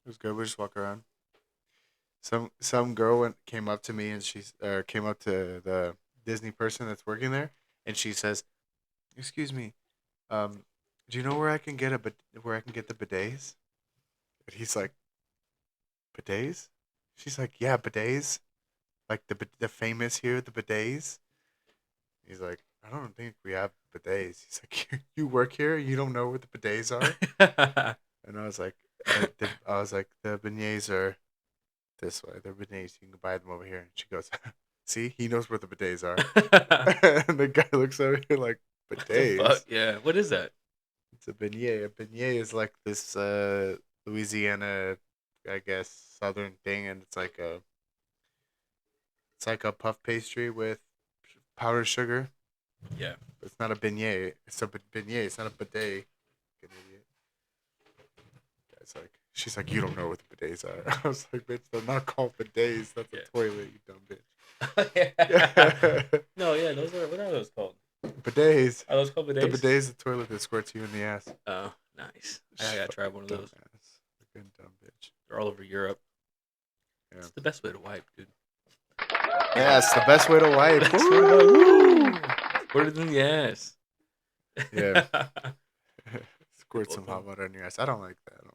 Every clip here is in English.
It was good. We just walk around. Some girl came up to me and came up to the Disney person that's working there, and she says, "Excuse me, um, do you know where I can get where I can get the bidets?" And he's like, "Bidets?" She's like, "Yeah, bidets, like the famous here, the bidets." He's like, "I don't think we have bidets." He's like, "You work here? You don't know where the bidets are?" And I was like, "The beignets are this way. They're bidets. You can buy them over here." And she goes, "See, he knows where the bidets are." And the guy looks at me like, What the fuck? "Bidets? Yeah. What is that? It's a beignet. A beignet is like this Louisiana, I guess, southern thing, and it's like a puff pastry with powdered sugar. Yeah. It's not a beignet. It's a beignet. It's not a bidet." Fucking idiot. She's like, "You don't know what the bidets are." I was like, "Bitch, they're not called bidets. That's a Yeah. toilet, you dumb bitch." Yeah. No, yeah, those are what are those called? Bidets. Are those called The bidets? bidet is the toilet that squirts you in the ass. Oh, nice. I gotta try Fucking one of those. dumbass. Fucking dumb bitch. They're all over Europe. Yeah. It's the best way to wipe, dude. Yeah, it's the best way to wipe. Best way to wipe. Woo! Woo! Put it in the ass. Yeah. Good Squirt both some of hot water in your ass. I don't like that. them.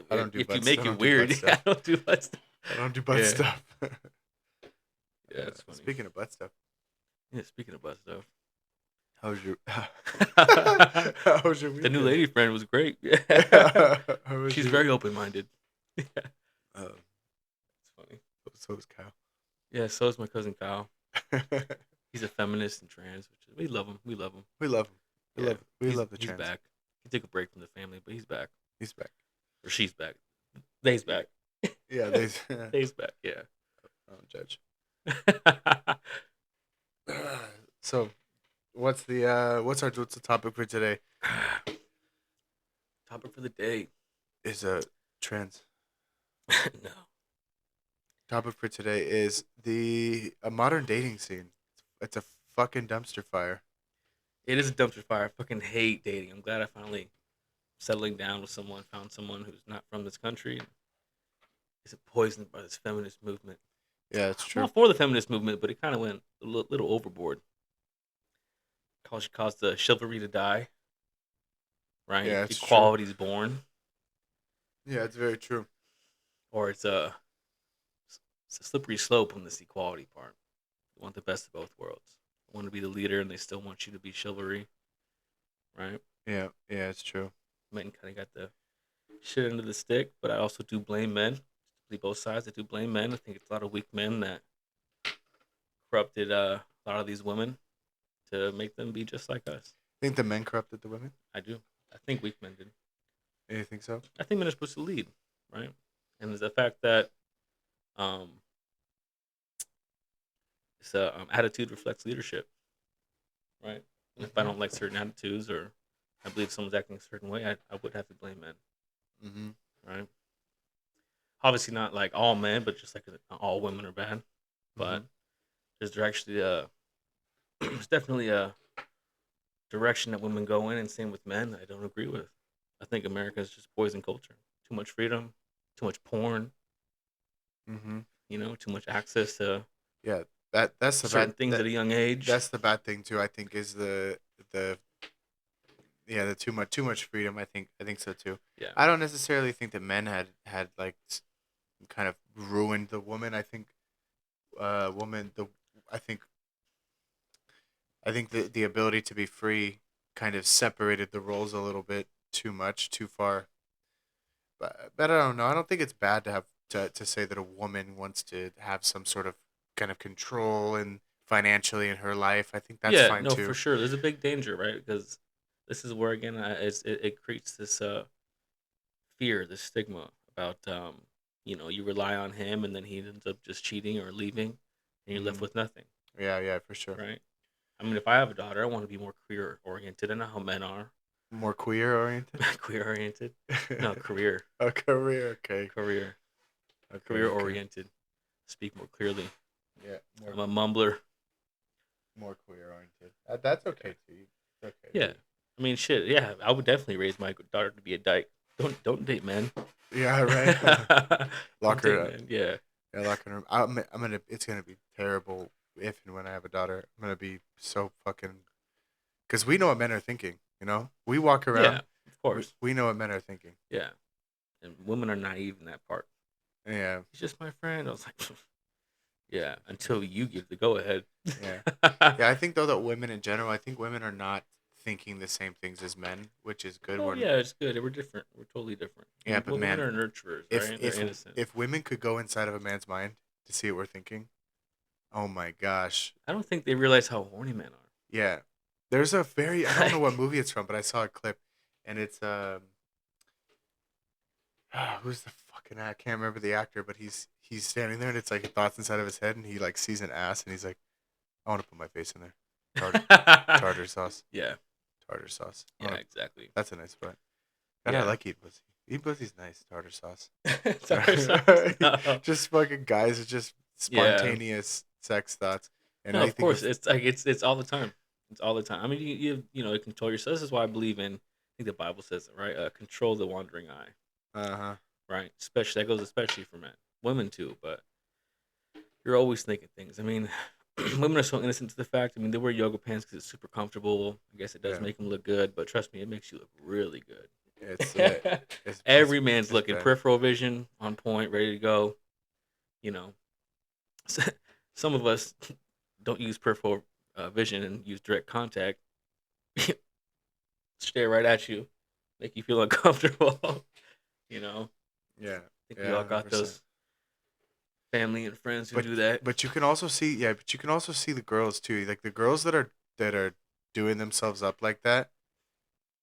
I don't do If you butt. I make it don't do butt weird, yeah, stuff. I don't do that stuff. I don't do butt Yeah, stuff. yeah, it's funny. Speaking of butt stuff, Yeah, speaking of butt stuff, how was your the how was your new weekend? lady friend was great. How was She's your very open minded. Yeah, it's uh, funny. so was Kyle. Yeah, so is my cousin Kyle. He's a feminist and trans, which we love him. We love him. We love him. Yeah, We love the he's trans. back. He took a break from the family, but he's back. He's back. Or she's back. They's back. Yeah, they They's back. Yeah. I don't judge. So, what's the topic for today? Topic for the day. Is a trans. No, Topic for today is the a modern dating scene. It's a fucking dumpster fire. it is a dumpster fire. I fucking hate dating. I'm glad I finally settling down with someone, found someone who's not from this country. Isn't poisoned by this feminist movement. Yeah, it's I'm all true. for the feminist movement, but it kind of went a little overboard. Caused the chivalry to die, right? Yeah, it's true. Equality's born, Yeah, it's very true. or it's a slippery slope on this equality part. They want the best of both worlds. They want to be the leader, and they still want you to be chivalry, right? Yeah, yeah, it's true. Men kind of got the shit under the stick, but I also do blame men. Believe both sides. I do blame men. I think it's a lot of weak men that corrupted a lot of these women to make them be just like us. Think the men corrupted the women? I do. I think weak men did. You think so? I think men are supposed to lead, right? And there's the fact that um, attitude reflects leadership, right? And if I Mm-hmm. don't like certain attitudes or I believe someone's acting a certain way, I would have to blame men, Mm-hmm. right? Obviously, not like all men, but just like all women are bad. Mm-hmm. But there's actually there's definitely a direction that women go in, and same with men. I don't agree with. I think America is just poison culture. Too much freedom, too much porn. Mm-hmm. Too much access to Yeah, that's the certain bad things at a young age. that's the bad thing too. I think is the yeah the too much freedom. I think so too. Yeah, I don't necessarily think that men had like kind of ruined the woman. I think woman the I think the ability to be free kind of separated the roles a little bit too much, too far. But I don't know. I don't think it's bad to have to say that a woman wants to have some sort of kind of control and financially in her life. I think that's yeah, fine no, for too. sure. There's a big danger, right? Because this is where again, it creates this fear, this stigma about you rely on him, and then he ends up just cheating or leaving, and you're left Mm, with nothing, yeah, yeah, for sure. right? I mean, if I have a daughter, I want to be more career oriented. I know how men are More queer oriented. queer oriented. No, career, A career, okay, career, okay, career okay. oriented. Speak more clearly. Yeah, I'm a mumbler. more queer oriented. That's Yeah. okay too. Okay. Yeah. I mean, shit. Yeah, I would definitely raise my daughter to be a dyke. Don't date men. Yeah, right. Don't Lock date her up. men. Yeah. Yeah, lock her. I'm gonna. It's gonna be terrible if and when I have a daughter. I'm gonna be so fucking. Because we know what men are thinking. You know, we walk Yeah. around. Of We, course. we know what men are thinking. Yeah. And women are naive in that part. Yeah. He's just my friend. I was like, yeah. Until you give the go ahead. Yeah. Yeah. I think though that women in general, I think women are not thinking the same things as men, which is good. Oh We're yeah, it's good. We're different. We're totally different. yeah, but Women man, are nurturers, if right? They're if innocent. if women could go inside of a man's mind to see what we're thinking, oh my gosh, I don't think they realize how horny men yeah. There's a very I are. don't know what Like, movie it's from, but I saw a clip, and it's who's the fucking I can't remember the actor, but he's standing there, and it's like thoughts inside of his head, and he like sees an ass, and he's like, I want to put my face in there, tartar tartar sauce, yeah, tartar sauce. I yeah, wanna, exactly. that's a nice spot. God, I Yeah. like eating pussy. Eating pussy's nice, tartar sauce. Tartar sauce. No. Just fucking guys, it's just Yeah. spontaneous sex thoughts, and No, I of think course. of It's like it's all the time. It's all the time. I mean, you control yourself. This is why I believe in. I think the Bible says it, right? Control the wandering eye, uh huh, right? Especially that goes especially for men, women too. But you're always thinking things. I mean, women are so innocent to the fact. I mean, they wear yoga pants because it's super comfortable. I guess it does yeah, make them look good, but trust me, it makes you look really it's good. it's it's Every man's it's looking bad. peripheral vision on point, ready to go. You know, some of us don't use peripheral vision and use direct contact. Stare right at you, make you feel uncomfortable. I Yeah, think we yeah, all hundred got percent. those family and friends who But do that. but you can also see yeah, but you can also see the girls too, like the girls that are doing themselves up like that.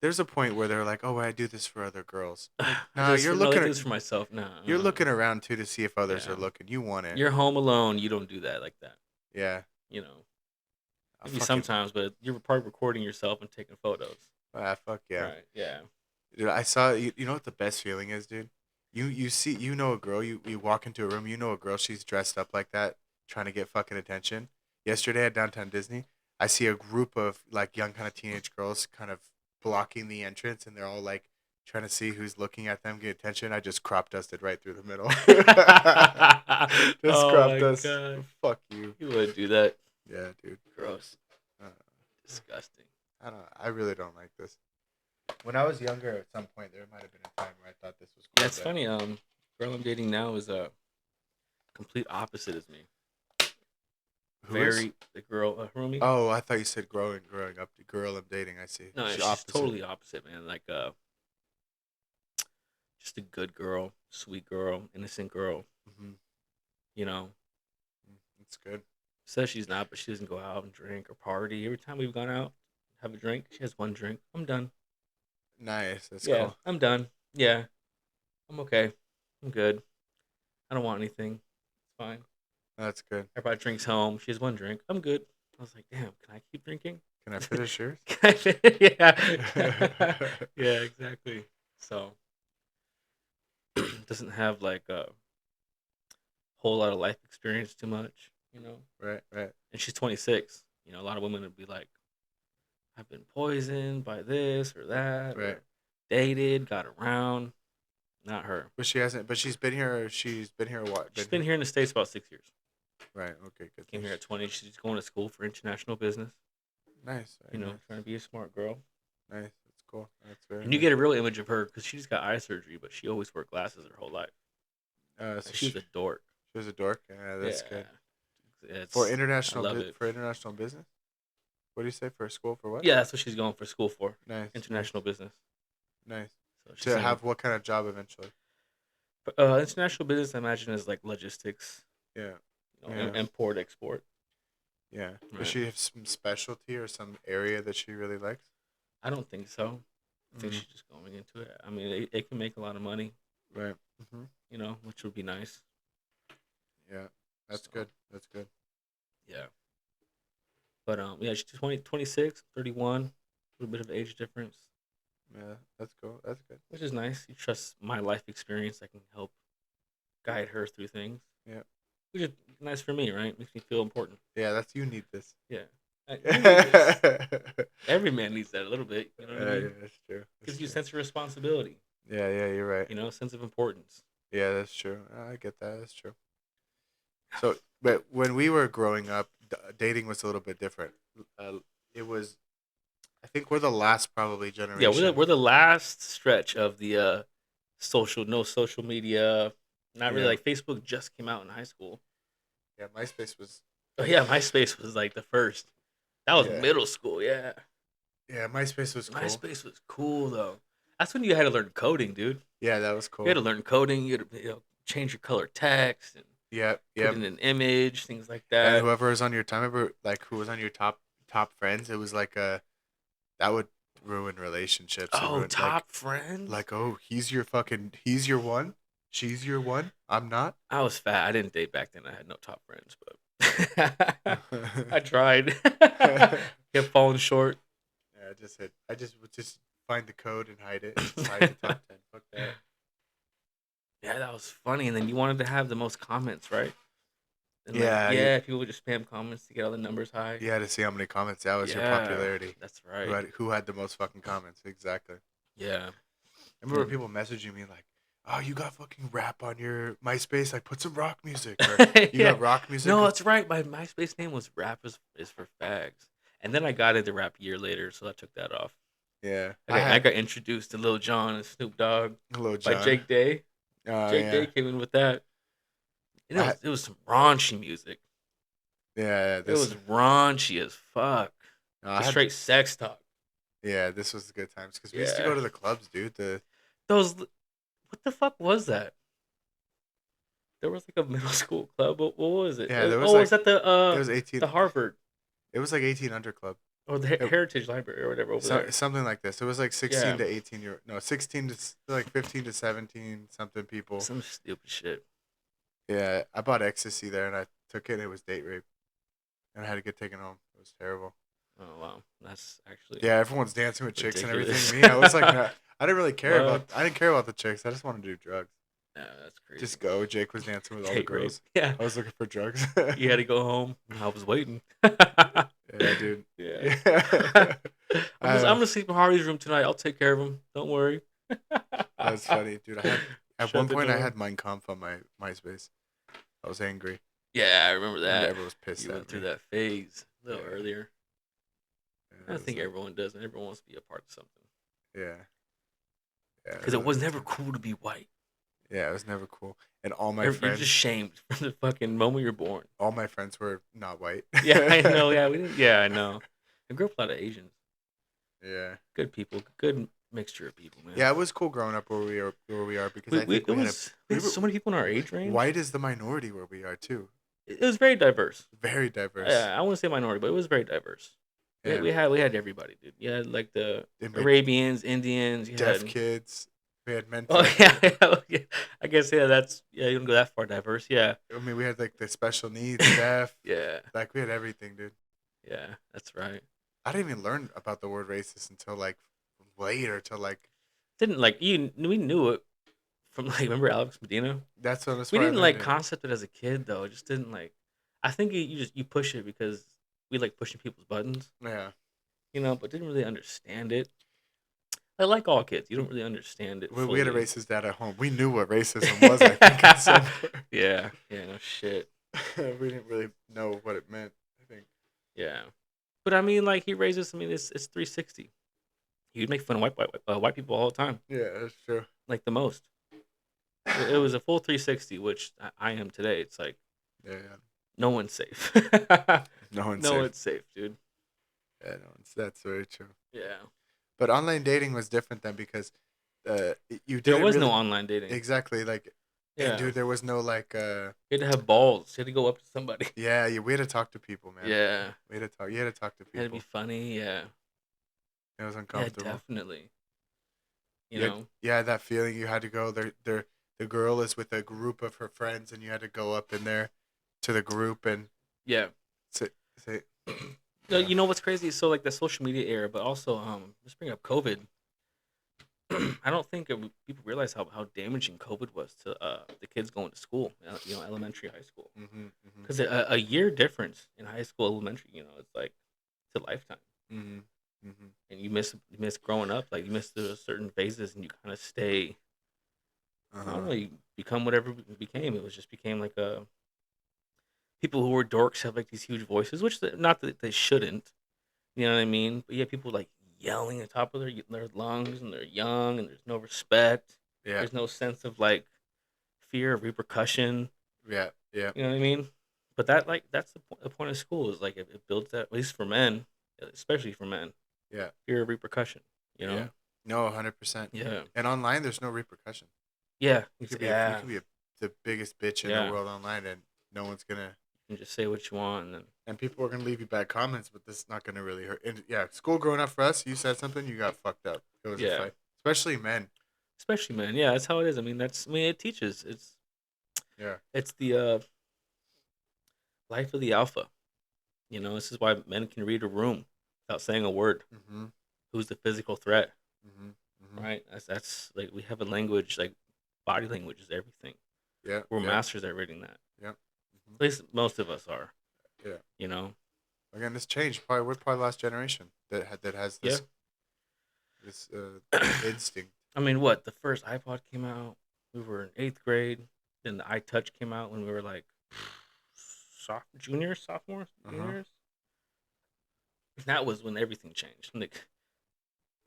There's a point where they're like, oh, I do this for other girls. Like, I nah, just for no, I do this for myself. No, you're looking around too to see if others are yeah, looking. You want it. you're home alone. You don't do that like that. Yeah. You know, I maybe fucking sometimes, but you're part recording yourself and taking photos. fuck yeah. Right? Yeah. Dude, I saw you know what the best feeling is, dude? You see you know a girl, you walk into a room, you know a girl, she's dressed up like that, trying to get fucking attention. Yesterday at downtown Disney, I see a group of like young kind of teenage girls kind of blocking the entrance and they're all like trying to see who's looking at them, get attention. I just crop dusted right through the middle. Just Oh crop my dust. god, Fuck you. you would do that? Yeah, dude. Gross, Uh, disgusting. I don't I really don't like this. When I was younger, at some point, there might have been a time where I thought this was Yeah, cool, it's but funny. Girl I'm dating now is a complete opposite as me. who is? Very the girl, Rumi. Oh, I thought you said growing up. The girl I'm dating, I see. No, She she's opposite. totally opposite, man. Like just a good girl, sweet girl, innocent girl. Mm-hmm. You know, That's good. says she's not, but she doesn't go out and drink or party. Every time we've gone out, have a drink, she has one drink. I'm done. Nice. That's Yeah, cool. I'm done. Yeah, I'm okay. I'm good. I don't want anything. It's fine. That's good. Everybody drinks home. She has one drink. I'm good. I was like, damn, can I keep drinking? Can I finish yours? Yeah. Yeah, exactly. So doesn't have like a whole lot of life experience too much. Right, right, And she's 26. A lot of women would be like, I've been poisoned by this or that right. or dated, got around. Not her. But she hasn't. But she's been here. She's been here. What? She's Been been here. here in the States about 6 years. Right. Okay. Good. Came here at 20. She's going to school for international business. Nice. Very nice. Trying to be a smart girl. Nice. That's cool. That's very And you nice. get a real image of her because she just got eye surgery, but she always wore glasses her whole life. So Like, she was a dork. she was a dork. Yeah, that's Yeah, good. For I love it. international business. What do you say for school? For what? Yeah, that's what she's going for school for. Nice. Nice. International business. Nice. So she's To saying, have what kind of job eventually? international business, I imagine, is like logistics, Yeah. Yeah. import, export. Yeah. Does Right. she have some specialty or some area that she really likes? I don't think so. I think Mm, she's just going into it. I mean, it can make a lot of money, right. Hmm. which would be nice. Yeah. That's So, good. That's good. yeah. But yeah, she's 20, 26, 31, a little bit of age difference, Yeah. That's cool. That's good. which is nice. You trust my life experience. I can help guide her through things, Yeah. which is nice for me, right? Makes me feel important. Yeah. That's you need this. Yeah. You need this. Yeah, Every man needs that a little bit. You know what I yeah, mean? that's true. That's Gives you a true. sense of responsibility. Yeah, yeah, you're right. Sense of importance. Yeah, that's true. I get that. That's true. So, but when we were growing up, dating was a little bit different. Uh, it was, I think we're the last probably Yeah, we're the, generation. we're the last stretch of the no social media. Not really, Yeah, like Facebook just came out in high school. yeah. MySpace was, Oh yeah, MySpace was like the first. That was yeah, middle school. Yeah, yeah. MySpace was cool. MySpace was cool though. That's when you had to learn coding, dude. Yeah, that was You had cool. to learn coding. You had to change your color text and Yeah, put yeah. in an image, things like And that. whoever was on your time, remember, like who was on your top friends, it was like a that would ruin relationships. It Oh, ruined like top friends. oh, he's your one, she's your one. I'm not. I was fat. I didn't date back then. I had no top friends, but I tried. Kept falling short. Yeah, I just would just find the code and hide it. Just hide the top 10. Fuck that. Yeah, that was funny. And then you wanted to have the most comments, right? And like, Yeah, yeah, people would just spam comments to get all the numbers high. you had to see how many comments. That was your Yeah, popularity. that's right. Who had the most fucking comments? Exactly. Yeah. I remember people messaging me like, "Oh, you got fucking rap on your MySpace? Like, put some rock music, or you Yeah. got rock music." No, that's right. My MySpace name was Rap is for Fags. And then I got into rap a year later, so I took that off. Yeah, I I had got introduced to Lil Jon and Snoop Dogg Hello by John. Jake Day. Oh Jake yeah, Day came in with that. And I had, it was some raunchy music. yeah. It This was raunchy as fuck. I Just had straight sex talk. yeah. This was the good times because we used to Yeah. go to the clubs, dude. Those what the fuck was that? There was like a middle school club. What was it? Yeah, there was Oh, was like that it was 18. the Harvard It was like 18 under club. or the It, Heritage Library or whatever over there? something like this. It was like 16 Yeah. to 18 no 16 to like 15 to 17 something people. Some stupid shit. Yeah, I bought ecstasy there and I took it. It was date rape and I had to get taken home. It was terrible. Oh wow, that's actually Yeah, everyone's dancing with chicks and ridiculous. everything. Me, I was like, nah, I didn't really care about. What? I didn't care about the chicks. I just wanted to do drugs. No, that's crazy. Just go. Jake was dancing with all the Date rape. girls. Yeah, I was looking for drugs. you had to go home. I was waiting. Yeah, dude. Yeah. Yeah. I'm gonna sleep in Harvey's room tonight. I'll take care of him. Don't worry. That's funny, dude. I had at Shut one the point I door. had Mein Kampf on my MySpace. I was angry, Yeah, I remember and that. everyone was pissed You went at through me. that phase a little Yeah, earlier. yeah, I it was think like, everyone does, and everyone wants to be a part of something. yeah, yeah, it Because was it a was good never time. cool to be white. Yeah, it was never cool. And all my You're just friends, shamed from the fucking moment you're born. were not white. Yeah, I know. Yeah, we didn't. Yeah, I know. I grew up a lot of Asians. Yeah, Good people. Good mixture of people, man. yeah, it was cool growing up where we are because I think We we had were so many people in our age range. white is the minority where we are too. It was very diverse. Very diverse. I wouldn't say minority, but it was very diverse. Yeah, We had everybody, dude. You had like the they made Arabians, Indians. You deaf had kids. We had oh mental. yeah, yeah. I guess that's yeah. You don't go that far diverse. Yeah, I mean, we had like the special needs, deaf. yeah, Like we had everything, dude. yeah. That's right. I didn't even learn about the word racist until like later. Till like Didn't like you. We knew it from like remember Alex Medina. that's We where I didn't learned like it. concept it as a kid though. It just didn't like. I think you just you push it because we like pushing people's buttons, Yeah, but didn't really understand it. I like all kids. You don't really understand it we had a fully. racist dad at home. We knew what racism was. I think at some point. Yeah, yeah, no shit. We didn't really know what it meant. I think. Yeah, but I mean, like he raises. I mean, it's 360. He'd make fun of white people all the time, Yeah, that's true. like the most. It was a full 360, which I am today. It's like Yeah, yeah. no one's safe. No one's No safe. one's safe, dude. Yeah, no one's. That's very true. Yeah, But online dating was different then because you there didn't was no really online dating. exactly like, and Yeah, dude, there was no like you had to have balls. You had to go up to somebody. yeah, we had to talk to people, man. Yeah, We had to talk. You had to talk to had to be people. funny. Yeah, It was yeah, uncomfortable. definitely. You Yeah, know. yeah, that feeling you had to go there. The girl is with a group of her friends, and you had to go up in there to the group and Yeah. say, say No, yeah, you know what's crazy? So like the social media era, but also let's bring up COVID. I don't think people realize how damaging COVID was to the kids going to school. Elementary, high school. mm-hmm, mm-hmm, Because a year difference in high school, elementary, it's like it's a lifetime. mm-hmm. Mm-hmm. and you miss growing up. Like you miss the certain phases, and you kind of stay. I don't Uh-huh. know. You become whatever it became. It was just became like a people who were dorks have like these huge voices, which not that they shouldn't. You know what I mean? But yeah, people like yelling at the top of their lungs, and they're young, and there's no respect. Yeah. There's no sense of like fear of repercussion. Yeah. Yeah. You know what I mean? But that's the point of school is like it builds that, at least for men, especially for men, Yeah. fear of repercussion. You Yeah. know? No, 100%. Yeah. And online, there's no repercussion. Yeah. You Yeah. could be the biggest bitch in the Yeah. world online, and no one's gonna. You can just say what you want, and then And people are gonna leave you bad comments, but this is not gonna really hurt. And yeah, school growing up for us, you said something, you got fucked up. It was a yeah. fight, especially men. Especially men. Yeah, that's how it is. I mean it teaches. Yeah. It's the life of the alpha. This is why men can read a room without saying a word. Mm-hmm. Who's the physical threat? Mm-hmm. Mm-hmm. Right? That's like we have a language, like body language is everything. Yeah. We're Yeah. masters at reading that. Yeah. Mm-hmm. At least most of us are. Yeah. You know? Again, this changed. Probably we're probably the last generation that has Yeah. this instinct. I mean, what the first iPod came out, we were in 8th grade. Then the iTouch came out when we were like juniors, sophomores, Uh huh. juniors. And that was when everything changed. Like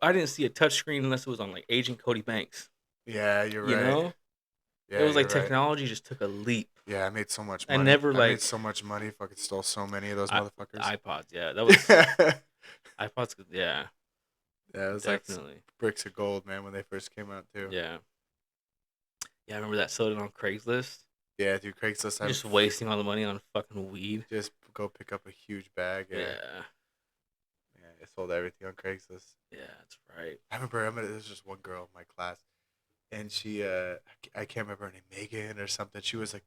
I didn't see a touch screen unless it was on like Agent Cody Banks. Yeah, you're You right. know, it Yeah, was like you're right. technology just took a leap. Yeah, I made so much I money. never I made like so much money. Fucking stole so many of those I, motherfuckers. iPods. Yeah, that was Yeah. iPods. Yeah, Yeah, it was like definitely. bricks of gold, man, when they first came out too. Yeah, yeah. I remember that sold it on Craigslist. Yeah, dude, Craigslist. Just wasting all the money on fucking weed. Just go pick up a huge bag. Yeah, Yeah, yeah. I sold everything on Craigslist. yeah, that's right. I remember there was just one girl in my class, and I can't remember her name, Megan or something. She was like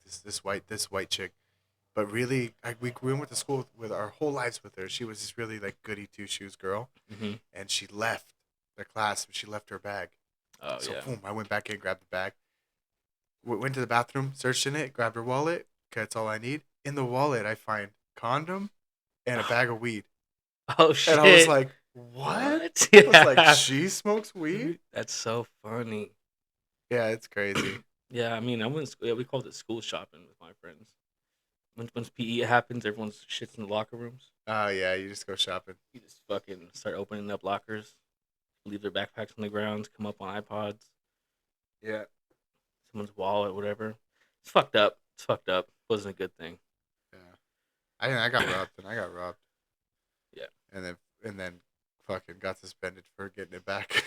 this white chick, but really, we went to school with our whole lives with her. She was this really like goody two shoes girl, Hmm. and she left the class. She left her bag. Oh So yeah. boom, I went back in, grabbed the bag, went to the bathroom, searched in it, grabbed her wallet. 'Cause that's all I need. In the wallet, I find condom and a bag of weed, Oh and I was shit. like, "What?" What? I was like, Yeah. "She smokes weed?" That's so funny. Yeah, it's crazy. Yeah, I mean, I went. Yeah, we called it school shopping with my friends. Once PE happens, everyone's shits in the locker rooms. Oh yeah, you just go shopping. You just fucking start opening up lockers, leave their backpacks on the ground, come up on iPods, Yeah, someone's wallet, whatever. It's fucked up. It's fucked up. Wasn't a good thing. yeah. I got robbed, and I got robbed, Yeah. and then fucking got suspended for getting it back.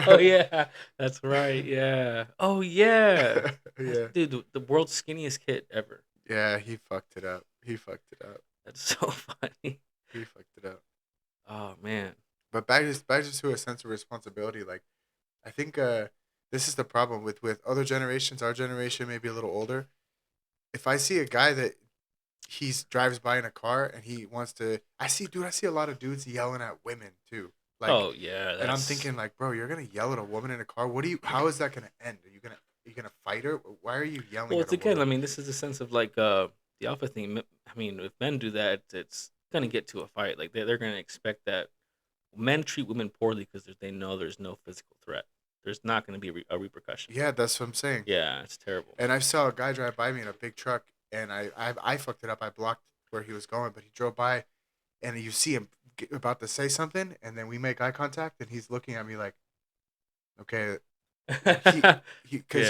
Oh yeah, that's right. Yeah. Oh yeah. Yeah, Dude, the world's skinniest kid ever. yeah. He fucked it up. He fucked it up. That's so funny. He fucked it up. Oh man. But back just to a sense of responsibility. Like I think this is the problem with other generations. Our generation may be a little older. If I see a guy that he's drives by in a car and he wants to, I see a lot of dudes yelling at women too. Like, Oh yeah. and I'm That's thinking like, bro, you're gonna yell at a woman in a car. What do you? How is that gonna end? Are you gonna fight her? Why are you yelling well. at It's a again. woman? I mean, this is a sense of like the alpha thing. I mean, if men do that, it's gonna get to a fight. Like they're gonna expect that men treat women poorly because they know there's no physical threat. There's not gonna be a repercussion. Yeah, that's what I'm saying. Yeah, it's terrible. And I saw a guy drive by me in a big truck, and I fucked it up. I blocked where he was going, but he drove by, and you see him about to say something, and then we make eye contact, and he's looking at me like, okay, he because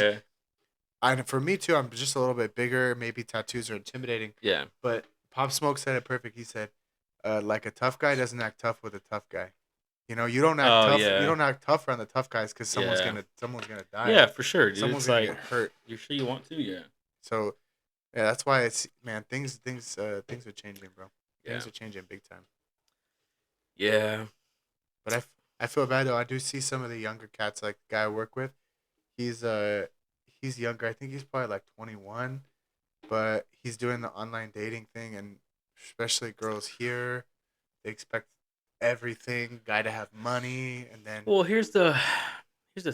Yeah, for me too, I'm just a little bit bigger. Maybe tattoos are intimidating, yeah. but Pop Smoke said it perfect. He said, like a tough guy doesn't act tough with a tough guy. You don't act Oh tough. You yeah, don't act tough around the tough guys because yeah, someone's gonna die. yeah, for sure, dude. Someone's It's gonna like get hurt. you're sure you want to? Yeah, So yeah, that's why it's man. Things are changing, bro. yeah, Things are changing big time. yeah. But I feel bad though. I do see some of the younger cats, like the guy I work with. He's uh he's younger. I think he's probably like 21, but he's doing the online dating thing, and especially girls here, they expect everything guy to have money, and then Well, here's the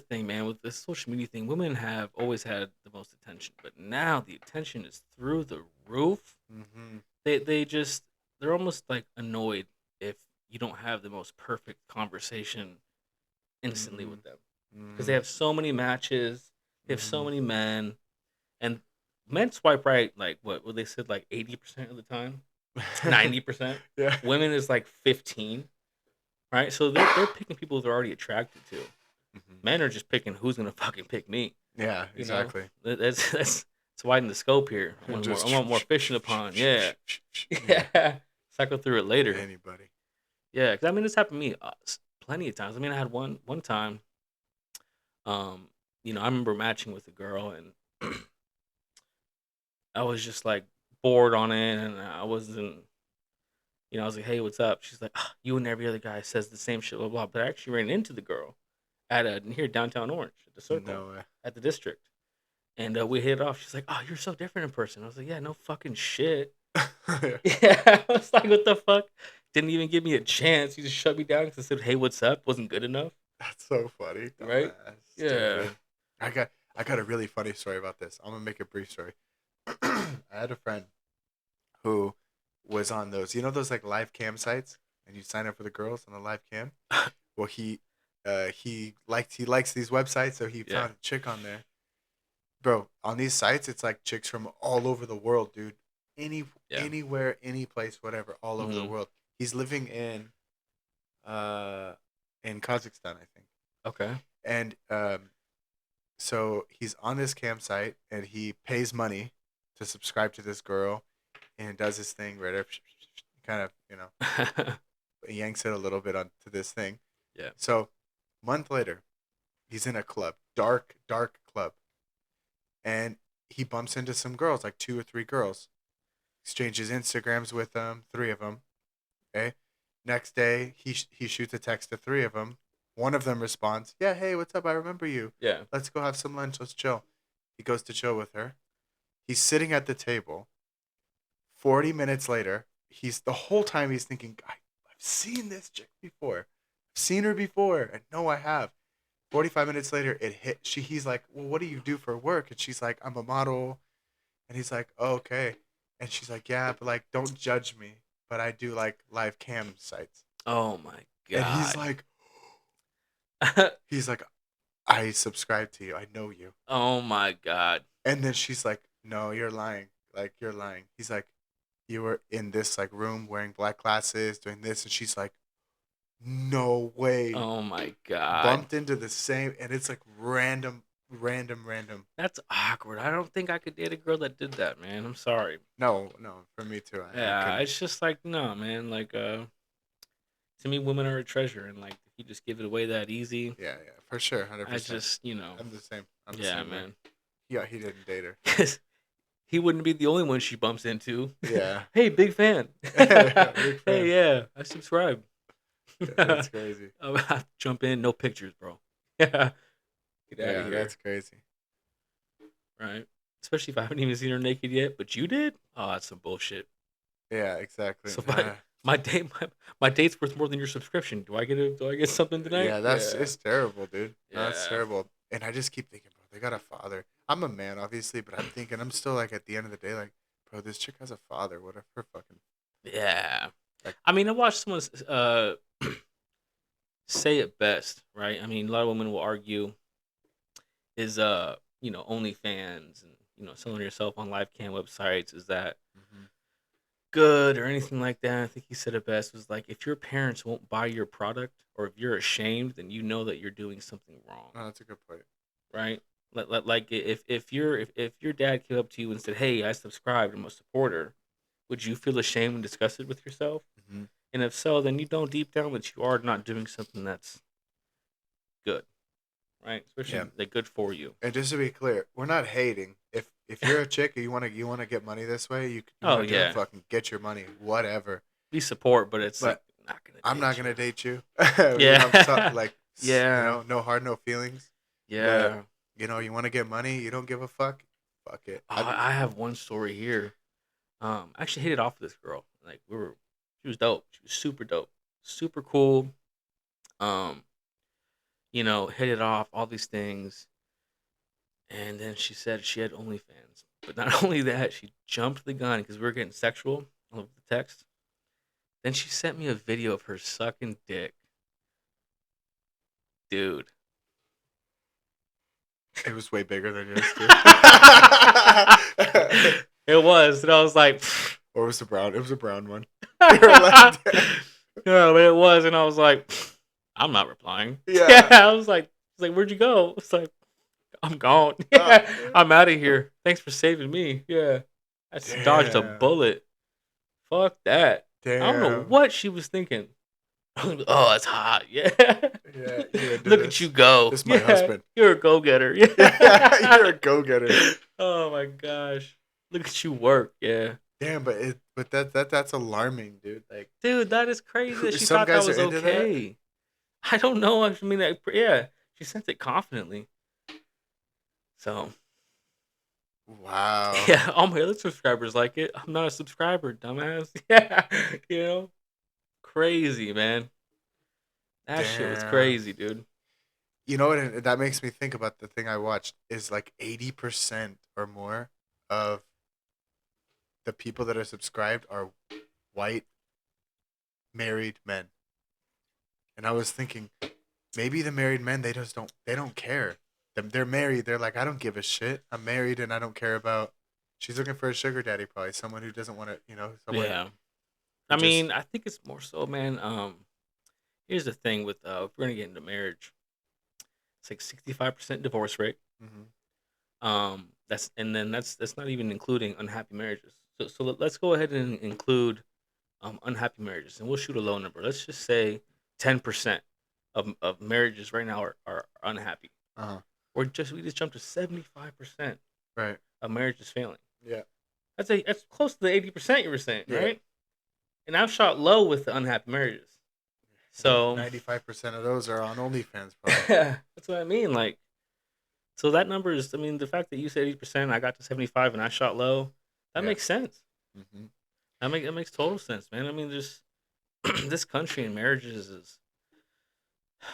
thing, man. With the social media thing, women have always had the most attention, but now the attention is through the roof. hmm They just they're almost like annoyed if you don't have the most perfect conversation instantly Mm-hmm. with them because they Mm-hmm. have so many matches, they have so Mm-hmm. many men, and men swipe right like what they said like 80% of the time, 90%. Yeah. Women is like 15, right? So they're picking people they're already attracted to. Hmm. Men are just picking who's gonna fucking pick me. Yeah, You know, exactly. that's widen the scope here. I Just want more fishing upon. Yeah, yeah, yeah. Cycle through it later. anybody. Yeah, because I mean, this happened to me plenty of times. I mean, I had one time. Um, I remember matching with a girl, and I was just like bored on it, and I wasn't. I was like, "Hey, what's up?" She's like, "Ah, "You and every other guy says the same shit, blah blah." But I actually ran into the girl at here downtown Orange at the Circle No way. at the District, and we hit it off. She's like, "Oh, you're so different in person." I was like, "Yeah, no fucking shit." Yeah, I was like, "What the fuck?" Didn't even give me a chance. You just shut me down because I said, "Hey, what's up?" Wasn't good enough, That's so funny, right? dumbass, Yeah. dude. I got a really funny story about this. I'm gonna make a brief story. I had a friend who was on those, those like live cam sites, and you sign up for the girls on the live cam. Well, he likes these websites, so he Yeah. found a chick on there. Bro, on these sites, it's like chicks from all over the world, dude. Any Yeah. anywhere, any place, whatever, all over the Hmm. world. He's living uh in Kazakhstan, I think. Okay. And so he's on this campsite and he pays money to subscribe to this girl and does his thing right up, kind of, yanks it a little bit onto this thing. Yeah. So, month later, he's in a club, dark, dark club, and he bumps into some girls, like two or three girls. Exchanges Instagrams with them, three of them. Okay. Next day, he shoots a text to three of them. One of them responds, "Yeah, hey, what's up? I remember you. Yeah. Let's go have some lunch. Let's chill." He goes to chill with her. He's sitting at the table. 40 minutes later, he's the whole time he's thinking, I've seen this chick before. I've seen her before. And no, I have. 45 minutes later, it hit. He's like, "Well, what do you do for work?" And she's like, "I'm a model." And he's like, "Oh, okay." And she's like, "Yeah, but like, don't judge me. But I do like live cam sites." Oh my And he's god. like, he's like, "I subscribe to you. I know you." Oh my god. And then she's like, "No, you're lying. Like, you're lying." He's like, "You were in this like room wearing black glasses, doing this." And she's like, "No way." Oh my god. Bumped into the same, and it's like random, random, random. That's awkward. I don't think I could date a girl that did that, man. I'm sorry. No, no, for me too. I Yeah, couldn't. it's just like no, man. Like to me, women are a treasure, and like if you just give it away that easy, Yeah, yeah, for sure, hundred I percent. just I'm the same. I'm the yeah, same way. man. Yeah, he didn't date her. Because he wouldn't be the only one she bumps into. Yeah, Hey, big fan. big Hey, fan. yeah, I subscribe. Yeah, I'll that's crazy. have to jump in. No pictures, bro. Yeah, get out of Yeah, here. that's crazy. Right? Especially if I haven't even seen her naked yet, but you did. Oh, that's some bullshit. Yeah, exactly. So my date my date's worth more than your subscription. Do I get something tonight? Yeah, that's Yeah. it's terrible, dude. No, that's Yeah. terrible. And I just keep thinking, bro, they got a father. I'm a man, obviously, but I'm thinking, I'm still like at the end of the day, like, bro, this chick has a father. What if her fucking Yeah. like, I mean, I watched someone say it best, right? I mean, a lot of women will argue is OnlyFans and selling yourself on live cam websites, is that mm-hmm. good or anything like that? I think he said it best was like if your parents won't buy your product or if you're ashamed, then you know that you're doing something wrong, Oh, that's a good point. right? Like if your dad came up to you and said, "Hey, I subscribed, I'm a supporter," would you feel ashamed and disgusted with yourself? Mm-hmm. And if so, then you know deep down that you are not doing something that's good, right? Yeah. Especially like good for you. And just to be clear, we're not hating. If you're a chick and you wanna get money this way, you Oh wanna do it, yeah, fucking get your money, whatever. we support, but it's like But not gonna I'm not date gonna you. date you. I'm Yeah, like, yeah, no hard, no feelings. But yeah. you want to get money, you don't give a fuck. Fuck it. Oh, I have one story here. I actually hit it off with this girl. Like she was dope. She was super dope, super cool. Um, hit it off, all these things, and then she said she had OnlyFans. But not only that, she jumped the gun because we were getting sexual over the text. Then she sent me a video of her sucking dick, dude. It was way bigger than yours too. It was, and I was like, Or was it brown? It was a brown one. You were yeah, like, damn. but it was, and I was like, I'm not replying. Yeah, Yeah. I was like, where'd you go? It's like, I'm gone. Yeah, I'm out of here. Thanks for saving me. Yeah, I just dodged a Damn. bullet. Fuck that. I don't know Damn. what she was thinking. Oh, it's hot. Yeah. Yeah, you're into Look at you this. go. This is my Yeah, husband. you're a go getter. Yeah, you're Yeah. a go getter. Oh my gosh. Look at you work. Yeah. Damn, but that's alarming, dude. Like, Dude, that is crazy that she some thought that guys are was into that. okay. I don't know. I mean, yeah, she sent it confidently. So, Wow. yeah, all my other subscribers like it. I'm not a subscriber, dumbass. Yeah. You know? Crazy, man. That shit was Damn. crazy, dude. You know what? And that makes me think about the thing I watched is like 80% or more of the people that are subscribed are white married men. And I was thinking, maybe the married men they don't care. They're married. They're like, I don't give a shit. I'm married and I don't care about. She's looking for a sugar daddy, probably someone who doesn't want to, someone Yeah. who I just. mean, I think it's more so, man. Here's the thing with if we're gonna get into marriage, it's like 65% divorce rate. Mm-hmm. That's and then that's not even including unhappy marriages. So let's go ahead and include unhappy marriages, and we'll shoot a low number. Let's just say 10% of marriages right now are unhappy. Uh huh. We just jumped to 75% Right. of marriages failing. Yeah. That's close to the 80% you were saying, Yeah. right? And I've shot low with the unhappy marriages. So 95% of those are on OnlyFans, probably. that's what I mean. Like, so that number is. I mean, the fact that you said 80%, I got to 75, and I shot low. That Yeah. makes sense. Mm-hmm. That makes total sense, man. I mean, just this country and marriages is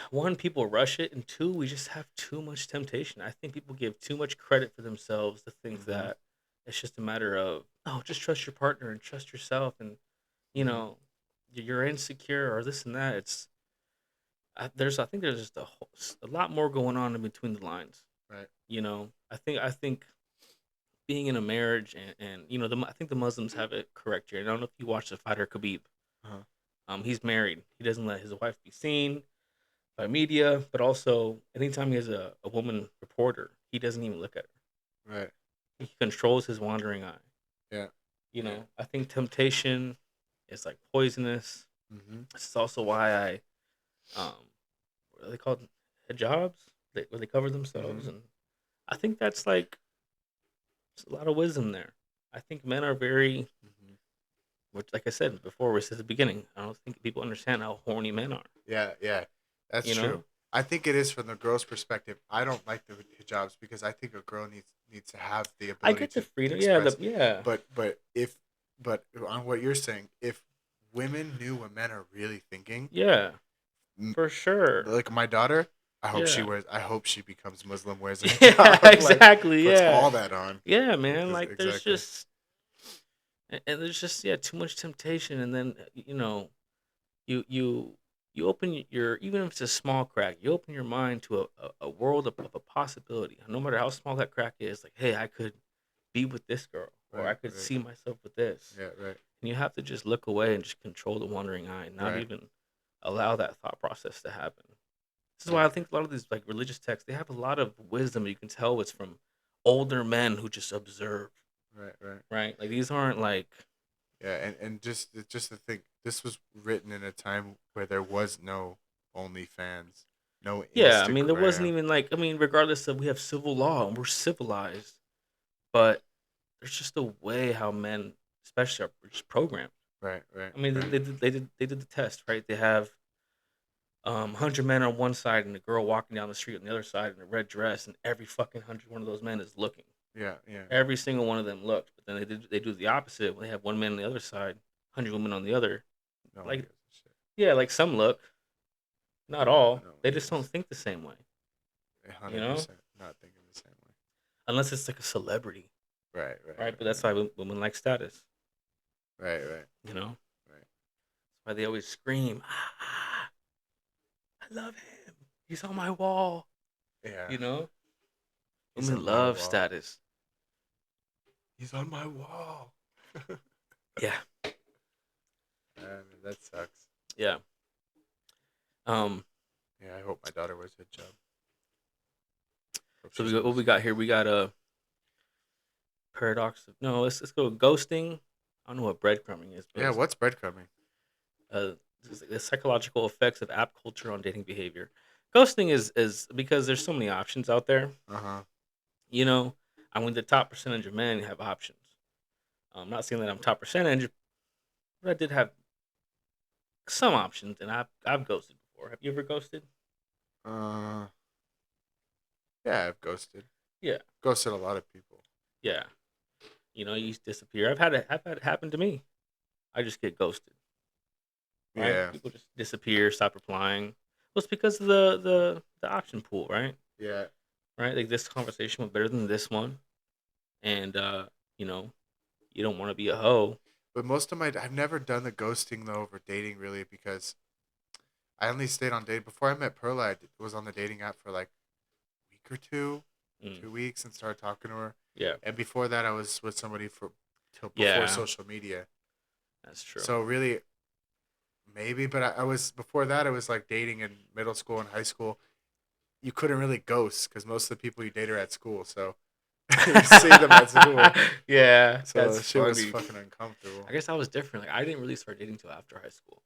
one, people rush it, and two, we just have too much temptation. I think people give too much credit for themselves to think Mm-hmm. that it's just a matter of, oh, just trust your partner and trust yourself, and you Mm-hmm. know you're insecure or this and that. I think there's just a lot more going on in between the lines. Right. I think being in a marriage and I think the Muslims have it correct here. And I don't know if you watch the fighter Khabib. Uh-huh. He's married. He doesn't let his wife be seen by media, but also anytime he has a woman reporter, he doesn't even look at her. Right. He controls his wandering eye. Yeah. Yeah. I think temptation is like poisonous. Mm-hmm. This is also why um, what are they called? Hijabs, where they cover themselves, Mm-hmm. and I think that's like there's a lot of wisdom there. I think men are very, Mm-hmm. which, like I said before, we said at the beginning, I don't think people understand how horny men are. Yeah. Yeah. That's You know, true. I think it is from the girl's perspective. I don't like the hijabs because I think a girl needs to have the I ability get the to freedom. Yeah, express. yeah, But on what you're saying, if women knew what men are really thinking, yeah, m- for sure. like my daughter, Yeah, I hope she becomes Muslim, wears a yeah, hijab, like exactly. puts Yeah, all that on. yeah, man. Because Like exactly. and there's just too much temptation, and then you you you open your even if it's a small crack, you open your mind to a world of a possibility. No matter how small that crack is, like, hey, I could be with this girl, or I Right. could Right. see myself with this. Yeah. Right. And you have to just look away and just control the wandering eye, and not Right. even allow that thought process to happen. This is why Right. I think a lot of these like religious texts, they have a lot of wisdom. You can tell it's from older men who just observe, Right. Right. right? Like these aren't like Yeah. And just to think, this was written in a time where there was no OnlyFans, no yeah. I mean, there wasn't Instagram. even like regardless of we have civil law and we're civilized, but there's just a way how men, especially, are just programmed. Right. Right. I mean, Right. they did the test, right? They have 100 men on one side and a girl walking down the street on the other side in a red dress, and every fucking 100 one of those men is looking. Yeah. Yeah. Every single one of them looked, but then they do the opposite. When they have one man on the other side, 100 women on the other. No one Like gives a shit. yeah, like some look, not No. all. No one They just don't gives. think the same way, A you hundred know. percent not thinking the same way. Unless it's like a celebrity, Right. Right. right? But Right. that's why women like status, Right. Right. you know. Right. Why they always scream, ah, I love him. He's on my wall. Yeah. You know, He's women on my love wall. status. He's on my wall. Yeah, That sucks. yeah. Um, Yeah, I hope my daughter wears a hijab. Hope so she's what into we got school. here? We got a paradox. No, let's go ghosting. I don't know what breadcrumbing is, but Yeah, it's what's breadcrumbing? uh, the psychological effects of app culture on dating behavior. Ghosting is because there's so many options out there. Uh huh. You know, I mean, the top percentage of men have options. I'm not saying that I'm top percentage, but I did have some options, and I've ghosted before. Have you ever ghosted? Uh, yeah, I've ghosted. Yeah, Ghosted a lot of people. yeah. You know, you disappear. I've had it happen to me. I just get ghosted. Right? Yeah. People just disappear, stop replying. Well, it's because of the option pool, right? Yeah. Right? Like this conversation was better than this one, and you know, you don't want to be a hoe. But most of my, I've never done the ghosting though over dating really because I only stayed on date before I met Perla. Was on the dating app for like a week or two, Mm, 2 weeks, and started talking to her. yeah, And before that, I was with somebody for till before yeah, social media. that's true. So really, maybe. But I was before that. I was like dating in middle school and high school. You couldn't really ghost because most of the people you date are at school. So you see them at school. Yeah, So that's shit was funny. fucking uncomfortable. I guess I was different. Like I didn't really start dating till after high school,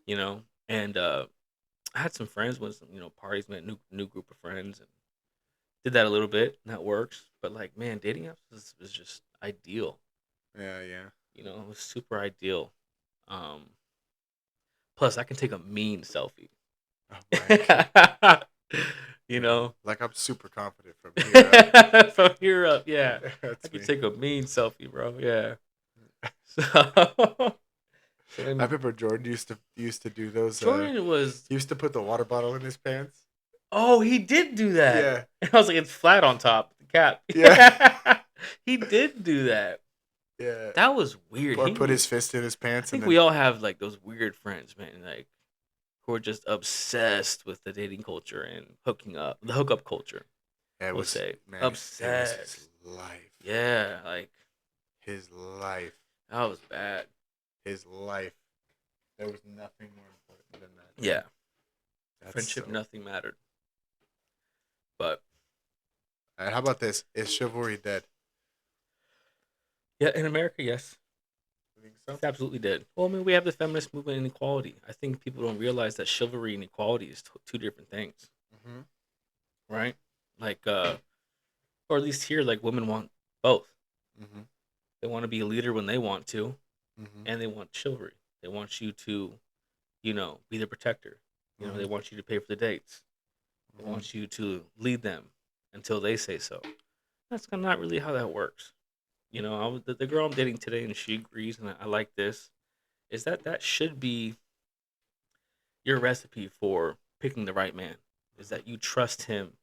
you know. And I had some friends with some, parties, met new group of friends, and did that a little bit, and that works. But like, man, dating apps was just ideal. Yeah, yeah. You know, it was super ideal. Um, Plus, I can take a mean selfie. Oh my god. you Yeah. know, Like I'm super confident from here up. from here up, yeah, I That's can me. take a mean selfie, bro. Yeah. So, so I then remember Jordan used to do those. Jordan was. He used to put the water bottle in his pants. Oh, he did do that. Yeah, And I was like, it's flat on top, the cap. yeah, He did do that. yeah. That was weird. Or put his fist in his I pants and think then we all have like those weird friends, man. Like who are just obsessed with the dating culture and hooking up, the hookup culture. yeah, it We'll was say man, it was his obsessed. life, Yeah, like his life, that was bad. his life. There was nothing more important than that. Yeah, That's friendship, so. nothing mattered. But And how about this? Is chivalry dead? yeah, in America, yes, You think so? it's absolutely dead. Well, I mean, we have the feminist movement and equality. I think people don't realize that chivalry and equality is two different things, Mm-hmm. right? Like, or at least here, like women want both. Mm-hmm. They want to be a leader when they want to, Mm-hmm. and they want chivalry. They want you to, be the protector. They Mm-hmm. want you to pay for the dates. They Mm-hmm. want you to lead them until they say so. That's not really how that works. The girl I'm dating today, and she agrees, and I like this. Is that should be your recipe for picking the right man? Is that you trust him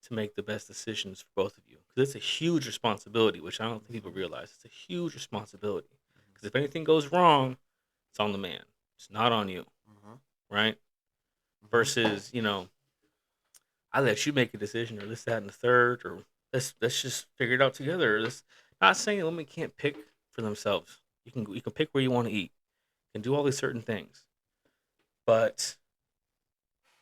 to make the best decisions for both of you? Because it's a huge responsibility, which I don't think people Mm-hmm. realize. It's a huge responsibility. Because if anything goes wrong, it's on the man. It's not on you, Mm-hmm. right? Mm-hmm. Versus, I let you make a decision, or this, that, and the third, or let's just figure it out together. Not saying women can't pick for themselves. You can pick where you want to eat. You can do all these certain things, but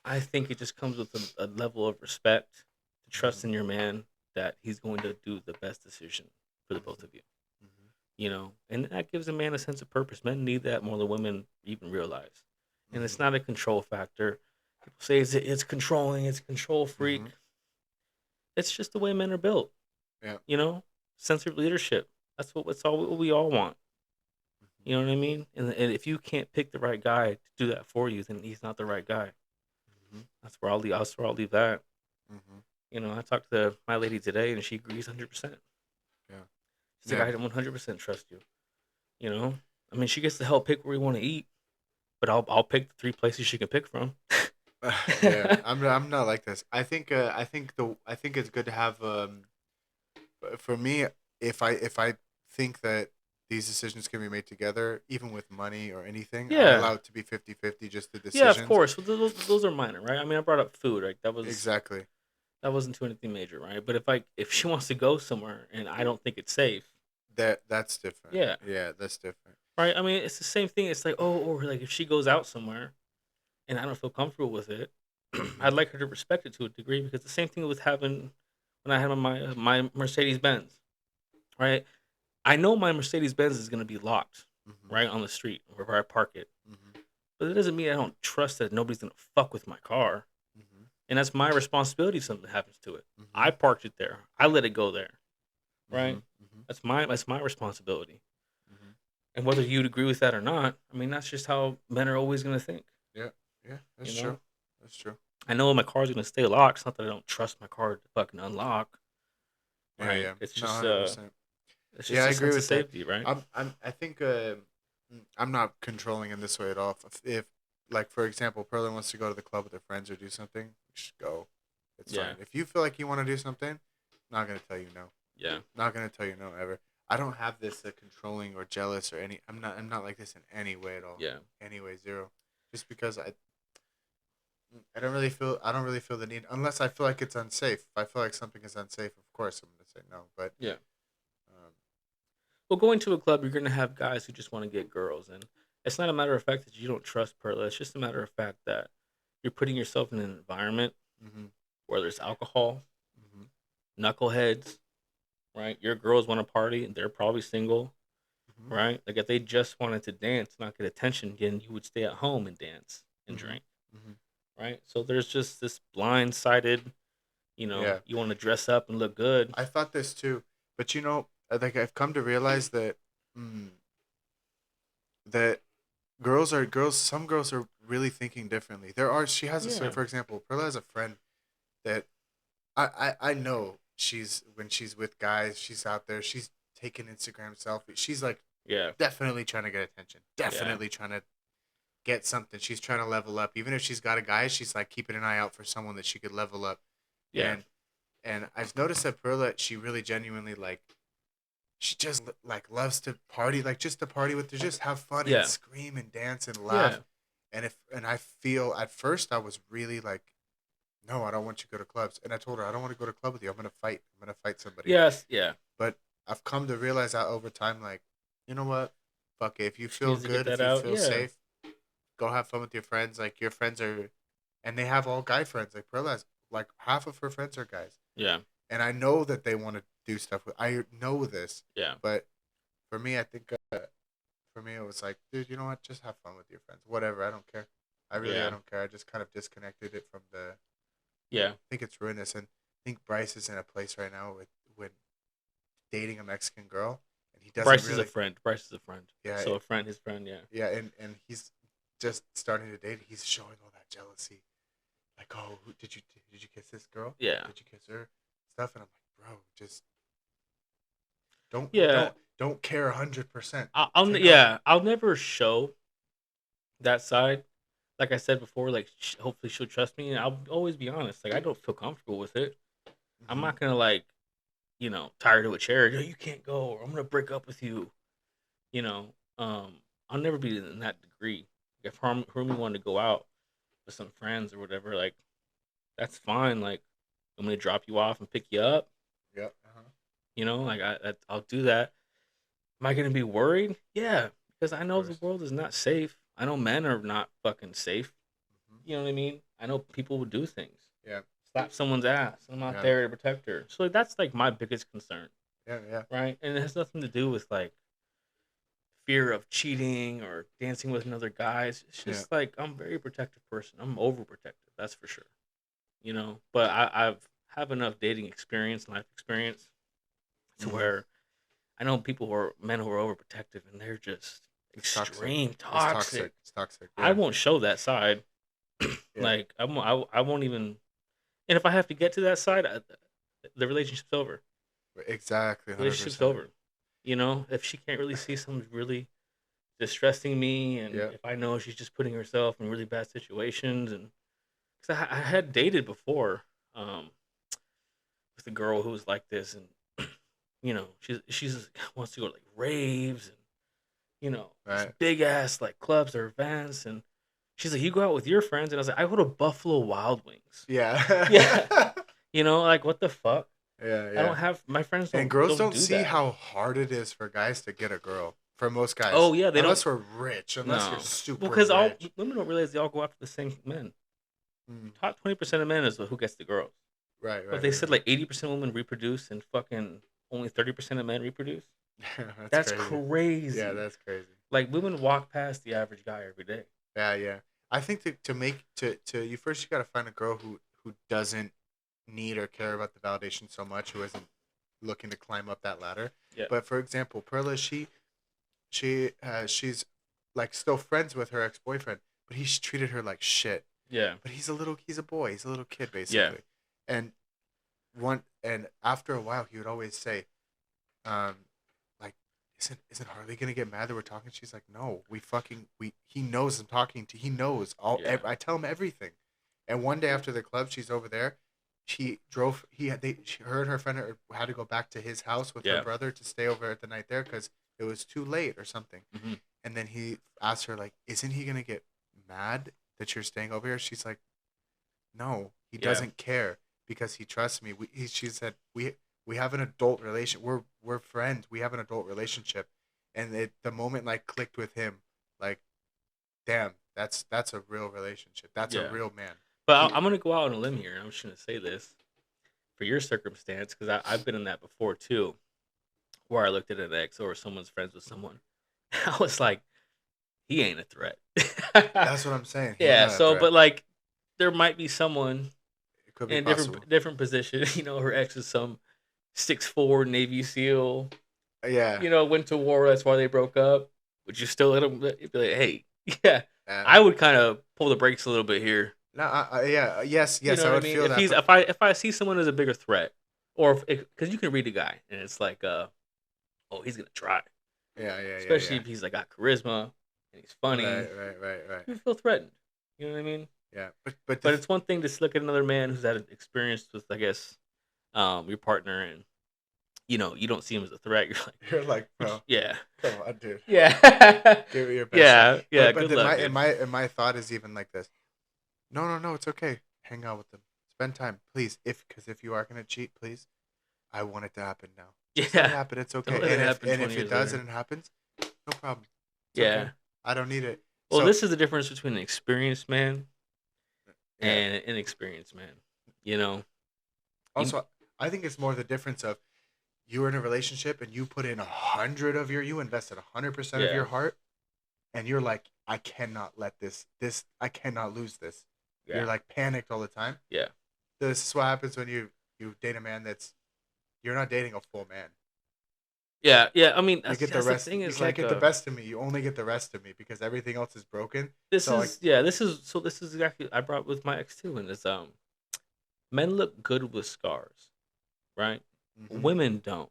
I think it just comes with a level of respect, to trust in your man that he's going to do the best decision for the both Mm-hmm. of you. Mm-hmm. And that gives a man a sense of purpose. Men need that more than women even realize, and it's Mm-hmm. not a control factor. People say it's controlling, it's control Mm-hmm. freak. It's just the way men are built. Yeah. You know, sense of leadership. That's all what we all want. Mm-hmm. You know what I mean? And if you can't pick the right guy to do that for you, then he's not the right guy. Mm-hmm. That's where I'll leave that. Mm-hmm. I talked to my lady today, and she agrees 100%. Yeah. She's like, Yeah. I 100% trust you. You know, I mean, she gets to help pick where we want to eat, but I'll pick the three places she can pick from. Yeah. I'm not like this. I think it's good to have for me if I think that these decisions can be made together, even with money or anything. I Yeah, allow it to be 50-50, just the yeah, of decisions. course. Well, those are minor, right? I mean, I brought up food, right? Exactly. That wasn't to anything major, right? But if she wants to go somewhere and I don't think it's safe, That's different. yeah, Yeah, that's different. right. I mean, it's the same thing. It's like, oh, or like if she goes out somewhere and I don't feel comfortable with it, Hmm. I'd like her to respect it to a degree because the same thing with having when I had my Mercedes Benz, right? I know my Mercedes Benz is gonna be locked, Hmm. right on the street wherever I park it, Hmm. but it doesn't mean I don't trust that nobody's gonna fuck with my car, Hmm. and that's my responsibility if something happens to it. Hmm. I parked it there. I let it go there, right? Hmm. Hmm. That's my responsibility. Hmm. And whether you'd agree with that or not, I mean, that's just how men are always gonna think. Yeah, yeah, You that's true. know, That's true. I know my car's gonna stay locked. It's not that I don't trust my car to fucking unlock, Yeah, right? yeah. No, 100%. It's Yeah, just I a agree sense of with that. safety, right? I think I'm not controlling in this way at all. If like for example, Perlin wants to go to the club with her friends or do something, just go. It's Yeah, fine. If you feel like you want to do something, I'm not gonna tell you no. yeah, Not gonna tell you no ever. I don't have this controlling or jealous or any. I'm not like this in any way at all. yeah, Anyway, zero. Just because I don't really feel the need unless I feel like it's unsafe. If I feel like something is unsafe, of course I'm gonna say no. But yeah. um, Well, going to a club, you're gonna have guys who just want to get girls, and it's not a matter of fact that you don't trust Perla. It's just a matter of fact that you're putting yourself in an environment mm-hmm, where there's alcohol, mm-hmm, knuckleheads, right? Your girls want to party, and they're probably single, mm-hmm, right? Like if they just wanted to dance, not get attention, then you would stay at home and dance and mm-hmm, drink, mm-hmm. right? So there's just this blindsided, Yeah, you want to dress up and look good. I thought this too, but like I've come to realize that mm, that girls. Some girls are really thinking differently. There are. She has Yeah, for example, Perla has a friend that I know she's when she's with guys, she's out there, she's taking Instagram selfies. She's like yeah, definitely trying to get attention. yeah, Definitely trying to get something. She's trying to level up. Even if she's got a guy, she's like keeping an eye out for someone that she could level up. yeah, And I've noticed that Perla, she really genuinely like she just like loves to party, like just to party with, to just have fun and yeah, scream and dance and yeah. laugh. And I feel at first I was really like, no, I don't want you to go to clubs. And I told her I don't want to go to club with you. I'm gonna fight. I'm gonna fight somebody. Yes, yeah. But I've come to realize that over time, like, you know what? Fuck it. If you She feel needs to get good, if that you out. feel Yeah, safe, go have fun with your friends. Like your friends are, and they have all guy friends. Like Perla has, like half of her friends are guys, yeah, and I know that they want to do stuff with. I know this, yeah, but for me, I think for me it was like, dude, you know what? Just have fun with your friends. Whatever. I don't care. I yeah, don't care. I just kind of disconnected it from the. yeah. I think it's ruinous, and I think Bryce is in a place right now with dating a Mexican girl, and he doesn't Bryce is a really. friend. Bryce is a friend. Yeah, So a friend, his friend. Yeah, yeah, and he's just starting to date. He's showing all that jealousy, like, oh, did you kiss this girl? yeah, Did you kiss her? Stuff, and I'm like, bro, just don't yeah. don't don't care 100%. Take off. Yeah. I'll never show that side. Like I said before, like hopefully she'll trust me, and I'll always be honest. Like I don't feel comfortable with it. I'm Hmm. not gonna like, tired to a chair. "Yo, you can't go, or I'm gonna break up with you. You know, I'll never be in that degree. If Hermie wanted to go out with some friends or whatever, like that's fine. Like I'm gonna drop you off and pick you up. Yep. Uh-huh. Like I'll do that. Am I gonna be worried? Yeah, because I Of know the course. world is not safe. I know men are not fucking safe. Hmm. You know what I mean? I know people would do things, Yeah. slap someone's ass. I'm not Yeah. there to protect her. So like, that's like my biggest concern, Yeah. Yeah. right? And it has nothing to do with like fear of cheating or dancing with another guys. It's Yeah. just like I'm a very protective person. I'm overprotective, that's for sure. But I've have enough dating experience, life experience, to Hmm. where I know people who are men who are overprotective and they're just It's toxic. extreme It's toxic. toxic. It's toxic. I Yeah. won't show that side. Yeah. Like I won't even. And if I have to get to that side, the relationship's over. Exactly. The relationship's 100%. over. If she can't really see someone's really distressing me, and Yeah. if I know she's just putting herself in really bad situations, and because I had dated before, um, with a girl who was like this, and she's wants to go to like raves, these Right. big ass like clubs or events, and she's like, "You go out with your friends," and I was like, "I go to Buffalo Wild Wings." Yeah, Yeah. like what the fuck? Yeah, I don't yeah. have my friends And don't girls don't don't do see that. how hard it is for guys to get a girl. For most guys, Oh yeah, they don't. unless we're rich, unless you're No, well, super because all rich. women don't realize they all go after the same men. Mm, Top 20% of men is who gets the girls. right, But right, they right, said right. like 80% of women reproduce and fucking only 30% of men reproduce. That's That's crazy. Yeah, crazy. that's crazy. Like women walk past the average guy every day. Yeah, yeah. I think to make to you first, you gotta find a girl who doesn't need or care about the validation so much, who isn't looking to climb up that ladder. Yeah, But for example, Perla, she's like still friends with her ex boyfriend, but he's treated her like shit. yeah, But he's a boy, he's a little kid yeah, basically, and and after a while he would always say, um, like, isn't Harley gonna get mad that we're talking? She's like, no, we he knows I'm talking to, he knows yeah, I tell him everything. And one day after the club, she's over there. She heard her friend had to go back to his house with her yeah. brother to stay over at the night there because it was too late or something. Hmm. And then he asked her like, isn't he gonna get mad that you're staying over here? She's like, no, he Yeah, doesn't care because he trusts me. She said we have an adult relation. We're friends. We have an adult relationship, and the moment like clicked with him, like, damn, that's a real relationship. That's a yeah. real man. But He I'm gonna go out on a limb here, and I'm just gonna say this for your circumstance because I've been in that before too, where I looked at an ex or someone's friends with someone. I was like, he ain't a threat. that's what I'm saying. He's Yeah. not a So, threat. but like, there might be someone It could be in a possible. different position. Her ex is some 6'4" Navy SEAL. Yeah. Went to war. That's why they broke up. Would you still let him? You'd be like, hey, yeah. Uh, I would kind of pull the brakes a little bit here. no. Yeah. Yes. You Yes. know I what I would mean? feel If that. he's But if I see someone as a bigger threat, or because you can read a guy and it's like, oh, he's gonna try. yeah. Yeah. Yeah. Especially Yeah. if he's like got charisma and he's funny, Right. Right. Right. Right. you feel threatened. You know what I mean? Yeah. But But it's one thing to look at another man who's had an experience with, I guess, your partner, and you don't see him as a threat. You're like, you're like, bro, yeah, come on, dude. yeah, Give it your best shot. yeah, yeah. But Good then luck, dude. my thought is even like this. No, no, no, it's okay. Hang out with them. Spend time, please. If you are gonna cheat, please. I want it to happen now. Just let it Yeah, happen. It's don't okay. let it happen And 20 if it years does later. and it happens, no problem. It's okay. Yeah. I don't need it. Well, So this is the difference between an experienced man yeah. and an inexperienced man. You know, you, Also, I think it's more the difference of you were in a relationship and you put in 100 of you invested 100% of yeah, your heart, and you're like, I cannot let this I cannot lose this. You're yeah, like panicked all the time. yeah, This is what happens when you date a man that's you're not dating a full man. yeah, yeah. I mean, You get the that's the rest. thing You is can't like, get the best of me. You only get the rest of me because everything else is broken. this So like, is yeah, this is exactly I brought with my ex too, and it's men look good with scars, right? hmm Women don't.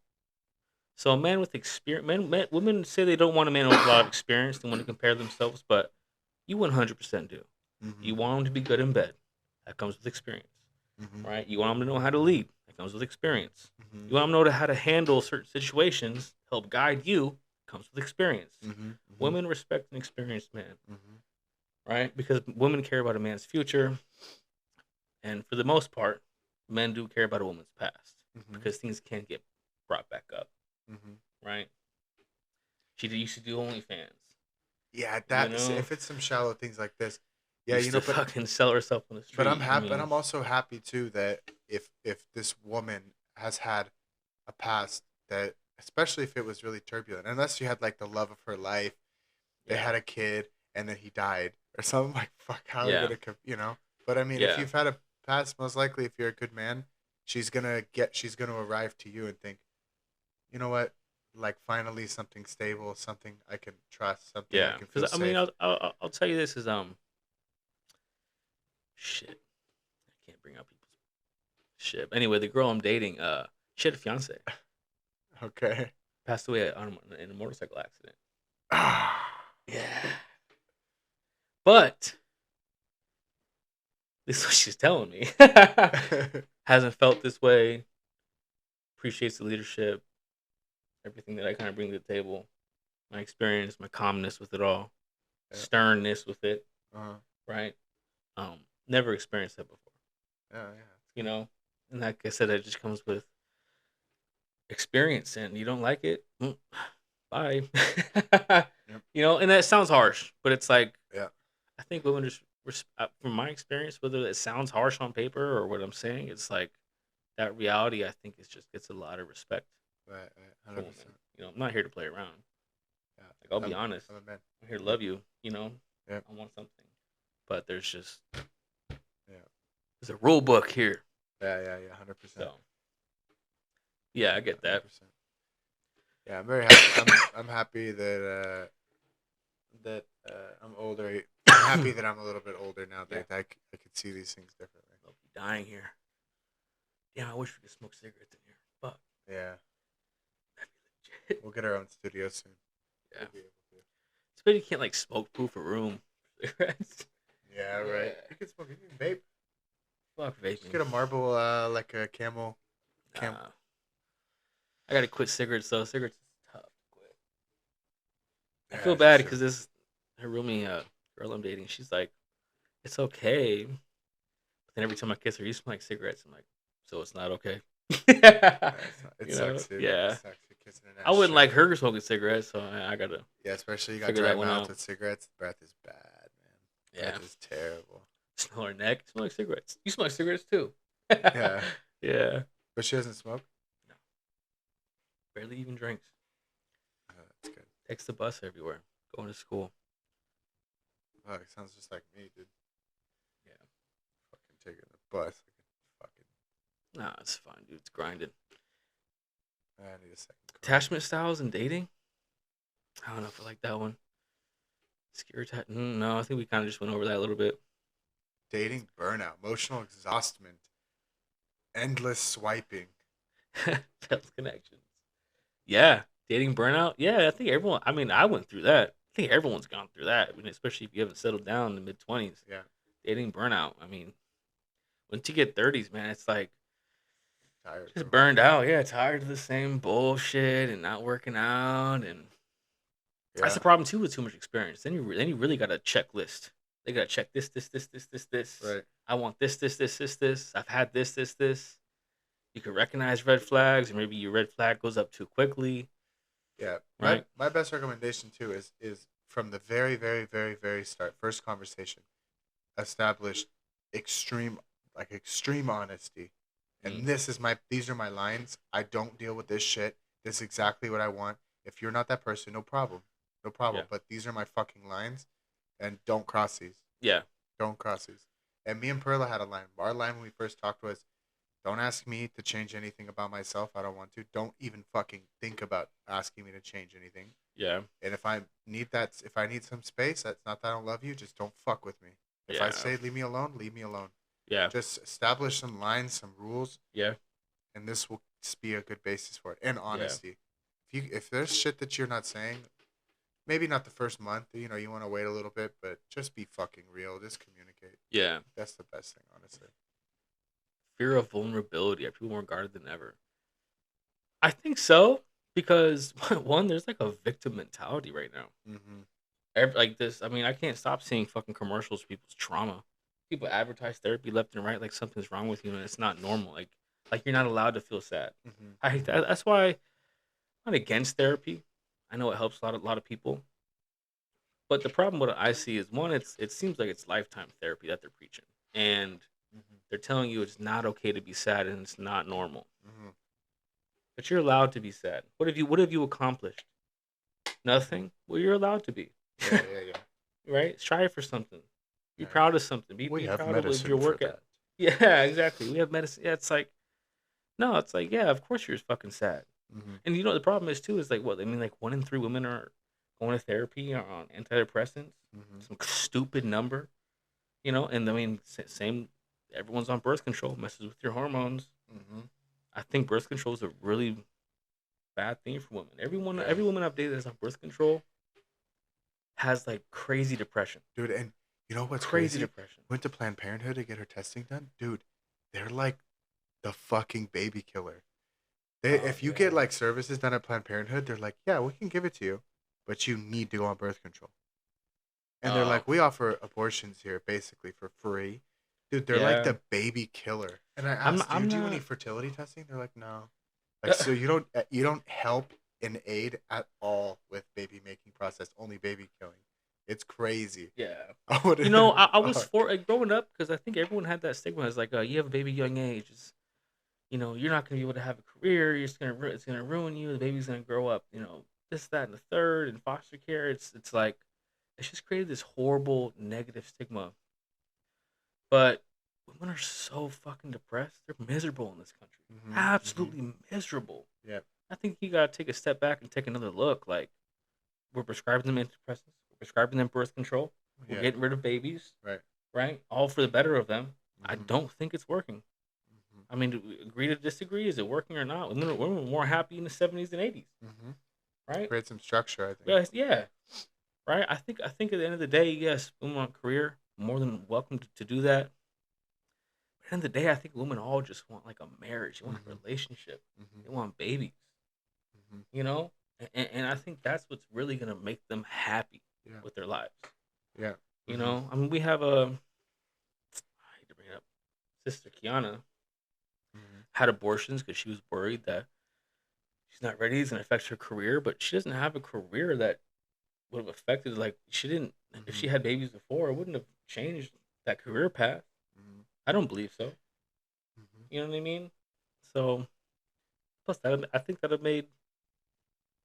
So a man with experience, women say they don't want a man with a lot of experience. They want to compare themselves, but you 100% do. hmm You want him to be good in bed. That comes with experience, hmm right? You want him to know how to lead. That comes with experience. hmm You want him to know how to handle certain situations, help guide you. Comes with experience. hmm hmm Women respect an experienced man, hmm right? Because women care about a man's future, and for the most part, men do care about a woman's past hmm because things can get brought back up, hmm right? She used to do OnlyFans, Yeah, you that know, if it's some shallow things like this, yeah, used to but fucking sell herself on the I'm street. I happy, and mean, I'm also happy too that if this woman has had a past that, especially if it was really turbulent, unless you had like the love of her life, they yeah, had a kid and then he died or something like fuck, how are we yeah, gonna, But I mean, if yeah, you've had a past, most likely if you're a good man, she's gonna arrive to you and think, you know what, like finally something stable, something I can trust, something I yeah. can feel Because I mean, safe. I'll tell you this is shit. I can't bring up people's shit. Anyway, the girl I'm dating, she had a fiance, Okay. passed away in a motorcycle accident. Yeah, but this is what she's telling me. Hasn't felt this way. Appreciates the leadership, everything that I kind of bring to the table. my experience, my calmness with it all, Yeah. sternness with it, Uh-huh. right? Never experienced that before, Yeah, yeah. you know. And like I said, it just comes with experience, and you don't like it, bye. Yep. You know, and that sounds harsh, but it's like Yeah. I think women just, from my experience, whether it sounds harsh on paper or what I'm saying, it's like that reality. I think it just gets a lot of respect Right, right. for women. 100%. You know, I'm not here to play around. Yeah. Like I'll be honest, I'm a man. I'm here to Yeah. love you. You know, Yeah. I want something, but Yeah. there's a rule book here. Yeah, yeah, yeah. 100%. So yeah, I Yeah, get that. 100%. Yeah, I'm very happy. I'm happy that I'm older. I'm happy that I'm a little bit older now Yeah, that I could see these things differently. I'll be dying here. Damn, I wish we could smoke cigarettes in here. Fuck, Yeah. that'd be legit. We'll get our own studio soon. Yeah, We'll be able to. it's pity you can't like smoke proof a room. Cigarettes. Yeah, Yeah. right. You can smoke. You can vape. Fuck Just vaping. get a marble, like a camel. Nah, I gotta quit cigarettes though. Cigarettes is tough to quit. I Yeah, feel it's bad true. because this her roomie, girl I'm dating, she's like, it's okay. But then every time I kiss her, you smell like cigarettes. I'm like, so it's not okay. Yeah, it's not, it You know, sucks, dude. It yeah. sucks. You're kissing an I ass wouldn't straight. like her smoking cigarettes, so I gotta Yeah, especially you got figure dry that one mouth out. with cigarettes. The breath is bad, man. Yeah. Breath is terrible. Smell her neck. Smell like cigarettes. You smell like cigarettes too. Yeah, Yeah. but she doesn't smoke. No, barely even drinks. Oh, that's good. Takes the bus everywhere. Going to school. Oh, it sounds just like me, dude. Yeah. Fucking taking the bus. Fucking. Nah, it's fine, dude. It's grinding. I need a second car. Attachment styles and dating. I don't know if I like that one. Secure attachment. No, I think we kind of just went over that a little bit. Dating burnout, emotional exhaustment, endless swiping. Failed connections. Yeah. Dating burnout. Yeah, I think everyone. I mean, I went through that. I think everyone's gone through that. I mean, especially if you haven't settled down in the mid 20s. Yeah, Dating burnout. I mean, once you get 30s, man, it's like tired, just bro. burned out. Yeah, tired of the same bullshit and not working out, and that's Yeah, the problem too with too much experience. Then you really got a checklist. They got to check this. right. I want this. I've had this. You can recognize red flags, or maybe your red flag goes up too quickly, Yeah, my right? my best recommendation too is from the very very very very start, first conversation, establish extreme extreme honesty, Mm, and these are my lines. I don't deal with this shit. This is exactly what I want. If you're not that person, no problem, no yeah, problem. But these are my fucking lines, and don't cross these. yeah, Don't cross these. And me and Perla had a line. Our line when we first talked was, don't ask me to change anything about myself. I don't want to. Don't even fucking think about asking me to change anything. yeah, And if I need some space, that's not that I don't love you. Just don't fuck with me. If I yeah, say leave me alone, leave me alone. yeah, Just establish some lines, some rules, yeah, and this will be a good basis for it. And yeah, honesty. If there's shit that you're not saying, maybe not the first month. You want to wait a little bit, but just be fucking real. Just communicate. yeah. That's the best thing, honestly. Fear of vulnerability. Are people more guarded than ever? I think so because one, there's like a victim mentality right now. Mm-hmm. Like this. I mean, I can't stop seeing fucking commercials. For people's trauma. People advertise therapy left and right, like something's wrong with you, and it's not normal. Like you're not allowed to feel sad. Mm-hmm. I hate that. That's why I'm not against therapy. I know it helps a lot of people. But the problem what I see is one, it seems like it's lifetime therapy that they're preaching, and Mm-hmm. they're telling you it's not okay to be sad and it's not normal. Mm-hmm. But you're allowed to be sad. What have you accomplished? Nothing. Well, you're allowed to be. Yeah, yeah, yeah. Right? Strive for something. Be Yeah. proud of something. Be We be have proud of your medicine for work. that. Yeah, exactly. We have medicine. Yeah, it's like no, it's like yeah, of course you're fucking sad. Mm-hmm. And you know the problem is too is like what I mean like 1 in 3 women are going to therapy or on antidepressants. Mm-hmm. Some stupid number, And I mean same. Everyone's on birth control. Messes with your hormones. Mm-hmm. I think birth control is a really bad thing for women. Yeah. Every woman I've dated that's on birth control has like crazy depression. Dude, and you know what's Crazy crazy? depression. Went to Planned Parenthood to get her testing done. Dude, they're like the fucking baby killer. Oh If you get yeah. like services done at Planned Parenthood, they're like, yeah, we can give it to you, but you need to go on birth control. And they're Oh, like, we offer abortions here basically for free. Dude, they're like yeah. the baby killer. And I I'm asked, do you I'm do any not. fertility testing? They're like, no. Like, so you don't help in aid at all with baby making process, only baby killing. It's crazy. Yeah. I would I was fuck. for growing up because I think everyone had that stigma. It's like, you have a baby young age. You're not gonna be able to have a career. It's gonna ruin you. The baby's gonna grow up. This, that, and the third, and foster care. It's like it's just created this horrible negative stigma. But women are so fucking depressed. They're miserable in this country. Hmm. Hmm. Absolutely miserable. Yeah. I think you gotta take a step back and take another look. Like, we're prescribing them antidepressants. We're prescribing them birth control. We're Yeah. getting rid of babies, Right. right? All for the better of them. I Hmm. don't think it's working. Hmm. I mean, do we agree to disagree? Is it working or not? Women were more happy in the 70s and 80s, Hmm. right? Create some structure, I think. Yes, yeah, right. I think at the end of the day, yes, women want a career, more than welcome to do that. But at the end of the day, I think women all just want like a marriage. They want a Hmm. relationship. Hmm. They want babies, Hmm. you know. And I think that's what's really gonna make them happy Yeah. with their lives. Yeah. You Hmm. know, I mean, we have I hate to bring it up, sister Kiana Hmm. had abortions because she was worried that she's not ready. It's gonna affect her career, but she doesn't have a career that would have affected. Like, she didn't. If Hmm. she had babies before, it wouldn't have changed that career path. Hmm. I don't believe so. Hmm. You know what I mean? So plus that, I think that have made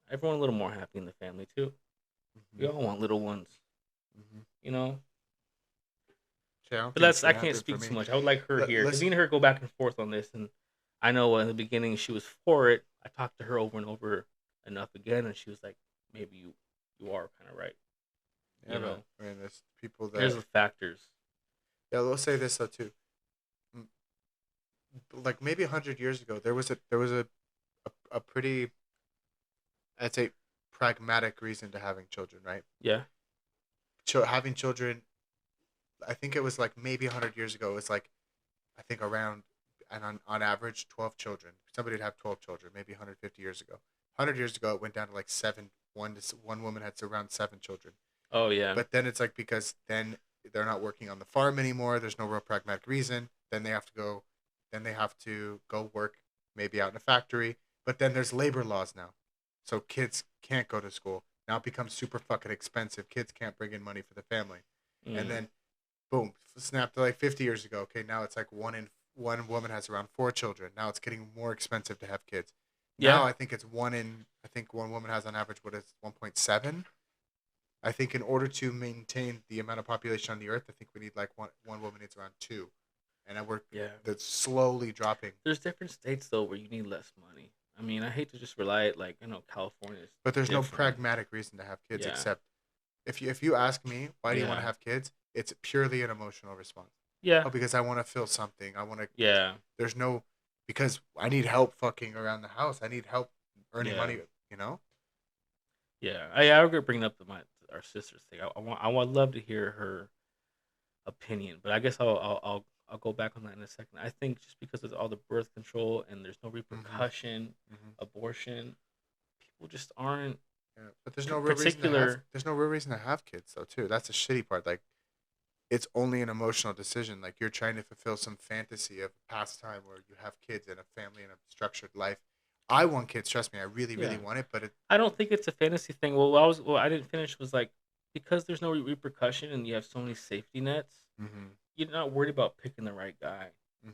everyone a little more happy in the family too. We Hmm. all want little ones, Hmm. you know. See, I don't But think it's that's I gonna can't happen for speak too me. much. I would like her here because me Listen. and her go back and forth on this, and I know in the beginning she was for it. I talked to her over and over enough again, and she was like, "Maybe you are kind of right." Yeah, You but know, I mean, there's people there's that. the factors. Yeah, let's say this though too. Mm, Like maybe 100 years ago, there was a pretty, I'd say, pragmatic reason to having children, right? Yeah, Having children, I think it was like maybe 100 years ago. It was like I think around, and on average 12 children. Somebody would have 12 children. Maybe 150 years ago. 100 years ago, it went down to like seven. One woman had around 7 children. oh yeah, But then it's like because then they're not working on the farm anymore. There's no real pragmatic reason. Then they have to go. Then they have to go work maybe out in a factory. But then there's labor laws now, so kids can't go to school. Now it becomes super fucking expensive. Kids can't bring in money for the family, and mm, then boom, snap to like 50 years ago. Okay, now it's like one woman has around 4 children. Now it's getting more expensive to have kids. Now yeah, I think it's I think one woman has on average what is 1.7. I think in order to maintain the amount of population on the earth, I think we need like one woman needs around two, and we're yeah. that's slowly dropping. There's different states though where you need less money. I mean, I hate to just rely it like California is But there's no different. pragmatic reason to have kids Yeah, except if you ask me why do you want to yeah, have kids, it's purely an emotional response. yeah, Oh, because I want to feel something. I want to. yeah, There's no because I need help fucking around the house. I need help earning yeah, money. You know. yeah. I regret bringing up our sister's thing. I would love to hear her opinion, but I guess I'll go back on that in a second. I think just because of all the birth control and there's no Hmm. repercussion, Hmm. abortion, people just aren't Yeah. But there's no real reason to have. particular. There's no real reason to have kids though too. That's the shitty part. Like it's only an emotional decision. Like you're trying to fulfill some fantasy of a pastime where you have kids and a family and a structured life. I want kids. Trust me, I really, really Yeah, want it. But it. I don't think it's a fantasy thing. What I didn't finish was like, because there's no repercussion and you have so many safety nets. Hmm. You're not worried about picking the right guy, Hmm.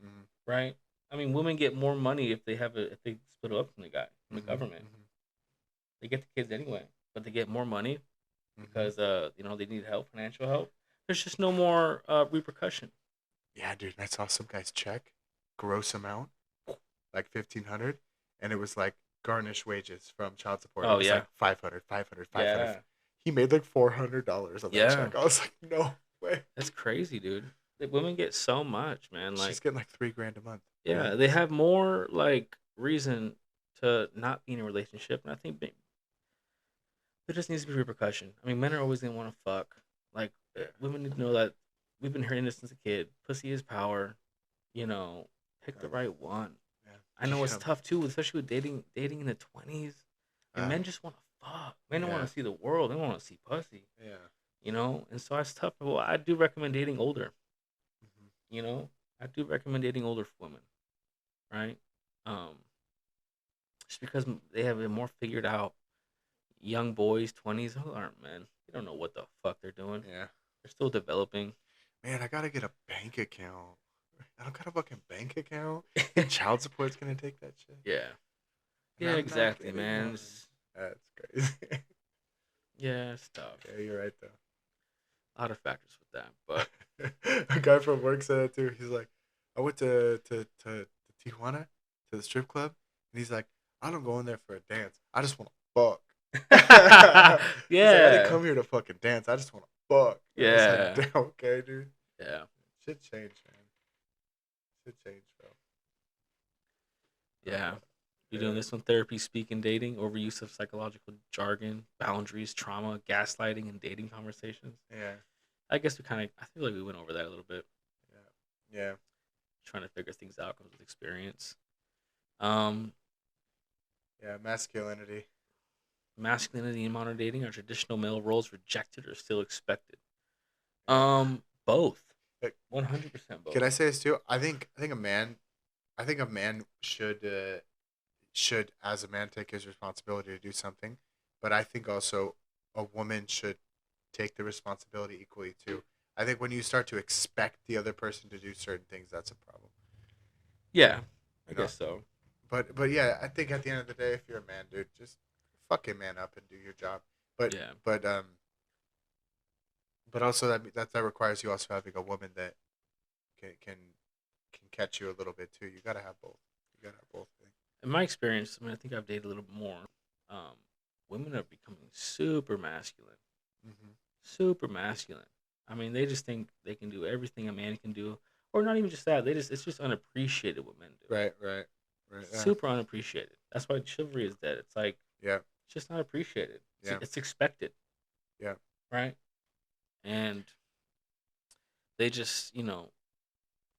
Hmm. right? I mean, women get more money if they split up from the guy from the Hmm. government. They get the kids anyway, but they get more money Hmm. because they need help, financial help. There's just no more repercussion. Yeah, dude, I saw some guy's check, gross amount, like 1,500, and it was like garnish wages from child support. It Oh was yeah, like 500, 500, 500. yeah, He made like $400 on that yeah. check. I was like, no way. That's crazy, dude. The women get so much, man. She's Like, getting like 3 grand a month. yeah, they Yikes. have more like reason to not be in a relationship, and I think there just needs to be repercussion. I mean, men are always gonna want to fuck. Like, Yeah, women need to know that we've been hearing this since a kid. Pussy is power. Pick yeah, the right one. yeah. I know it's Yeah. tough too, especially with dating in the 20s. And Uh, men just want to fuck. Men don't want Yeah. to see the world. They want to see pussy. Yeah. And so it's tough. Well, I do recommend dating older. Hmm. You know, I do recommend dating older women, right? Um, just because they have it more figured out. Young boys, 20s, who aren't men. They don't know what the fuck they're doing. Yeah. They're still developing. Man, I gotta get a bank account. I don't got a fucking bank account. Think child support's gonna take that shit? Yeah. And Yeah, I'm not exactly, getting man. one. That's crazy. Yeah, it's tough. Yeah, you're right though. A lot of factors with that, but A guy from work said that too. He's like, I went to Tijuana to the strip club, and he's like, I don't go in there for a dance. I just want to fuck. He's like, I didn't yeah, come here to fucking dance. I just want to fuck. And I was like, yeah, damn, okay, dude. yeah, Shit changed, man. Shit changed, bro. yeah. You're doing Yeah, this one: therapy, speaking, dating, overuse of psychological jargon, boundaries, trauma, gaslighting, and dating conversations. yeah, I guess I feel like we went over that a little bit, yeah, yeah, trying to figure things out comes with experience. Um, yeah. Masculinity. Masculinity in modern dating, are traditional male roles rejected or still expected? Yeah. Both. But 100% can both. I say this too? I think a man should as a man take his responsibility to do something, but I think also a woman should take the responsibility equally too. I think when you start to expect the other person to do certain things, that's a problem. Yeah, I You know. guess so. But yeah, I think at the end of the day, if you're a man, dude, just fucking man up and do your job. But Yeah. but um but also that requires you also having a woman that can catch you a little bit too. You gotta have both. You gotta have both. In my experience, I mean, I think I've dated a little bit more. Um, Women are becoming super masculine. Mm-hmm. Super masculine. I mean, they just think they can do everything a man can do, or not even just that. It's just unappreciated what men do. Right, right, right. Yeah, Super unappreciated. That's why chivalry is dead. It's like yeah, it's just not appreciated. yeah, It's expected, yeah. right? And they just,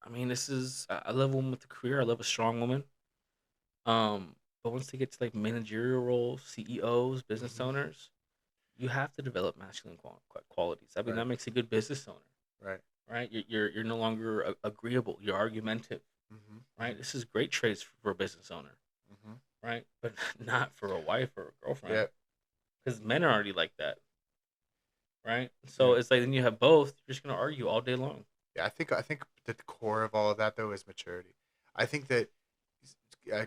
I mean, this is I love a woman with a career. I love a strong woman. But once they get to like managerial roles, CEOs, business Mm-hmm. owners, you have to develop masculine qualities. I mean, Right, that makes a good business owner, right. right? You're no longer agreeable. You're argumentative, Mm-hmm. right? This is great traits for a business owner, Mm-hmm. right? But not for a wife or a girlfriend, Yeah, because men are already like that, right? So yeah, it's like then you have both. You're just gonna argue all day long. yeah. I think the core of all of that though is maturity. I think that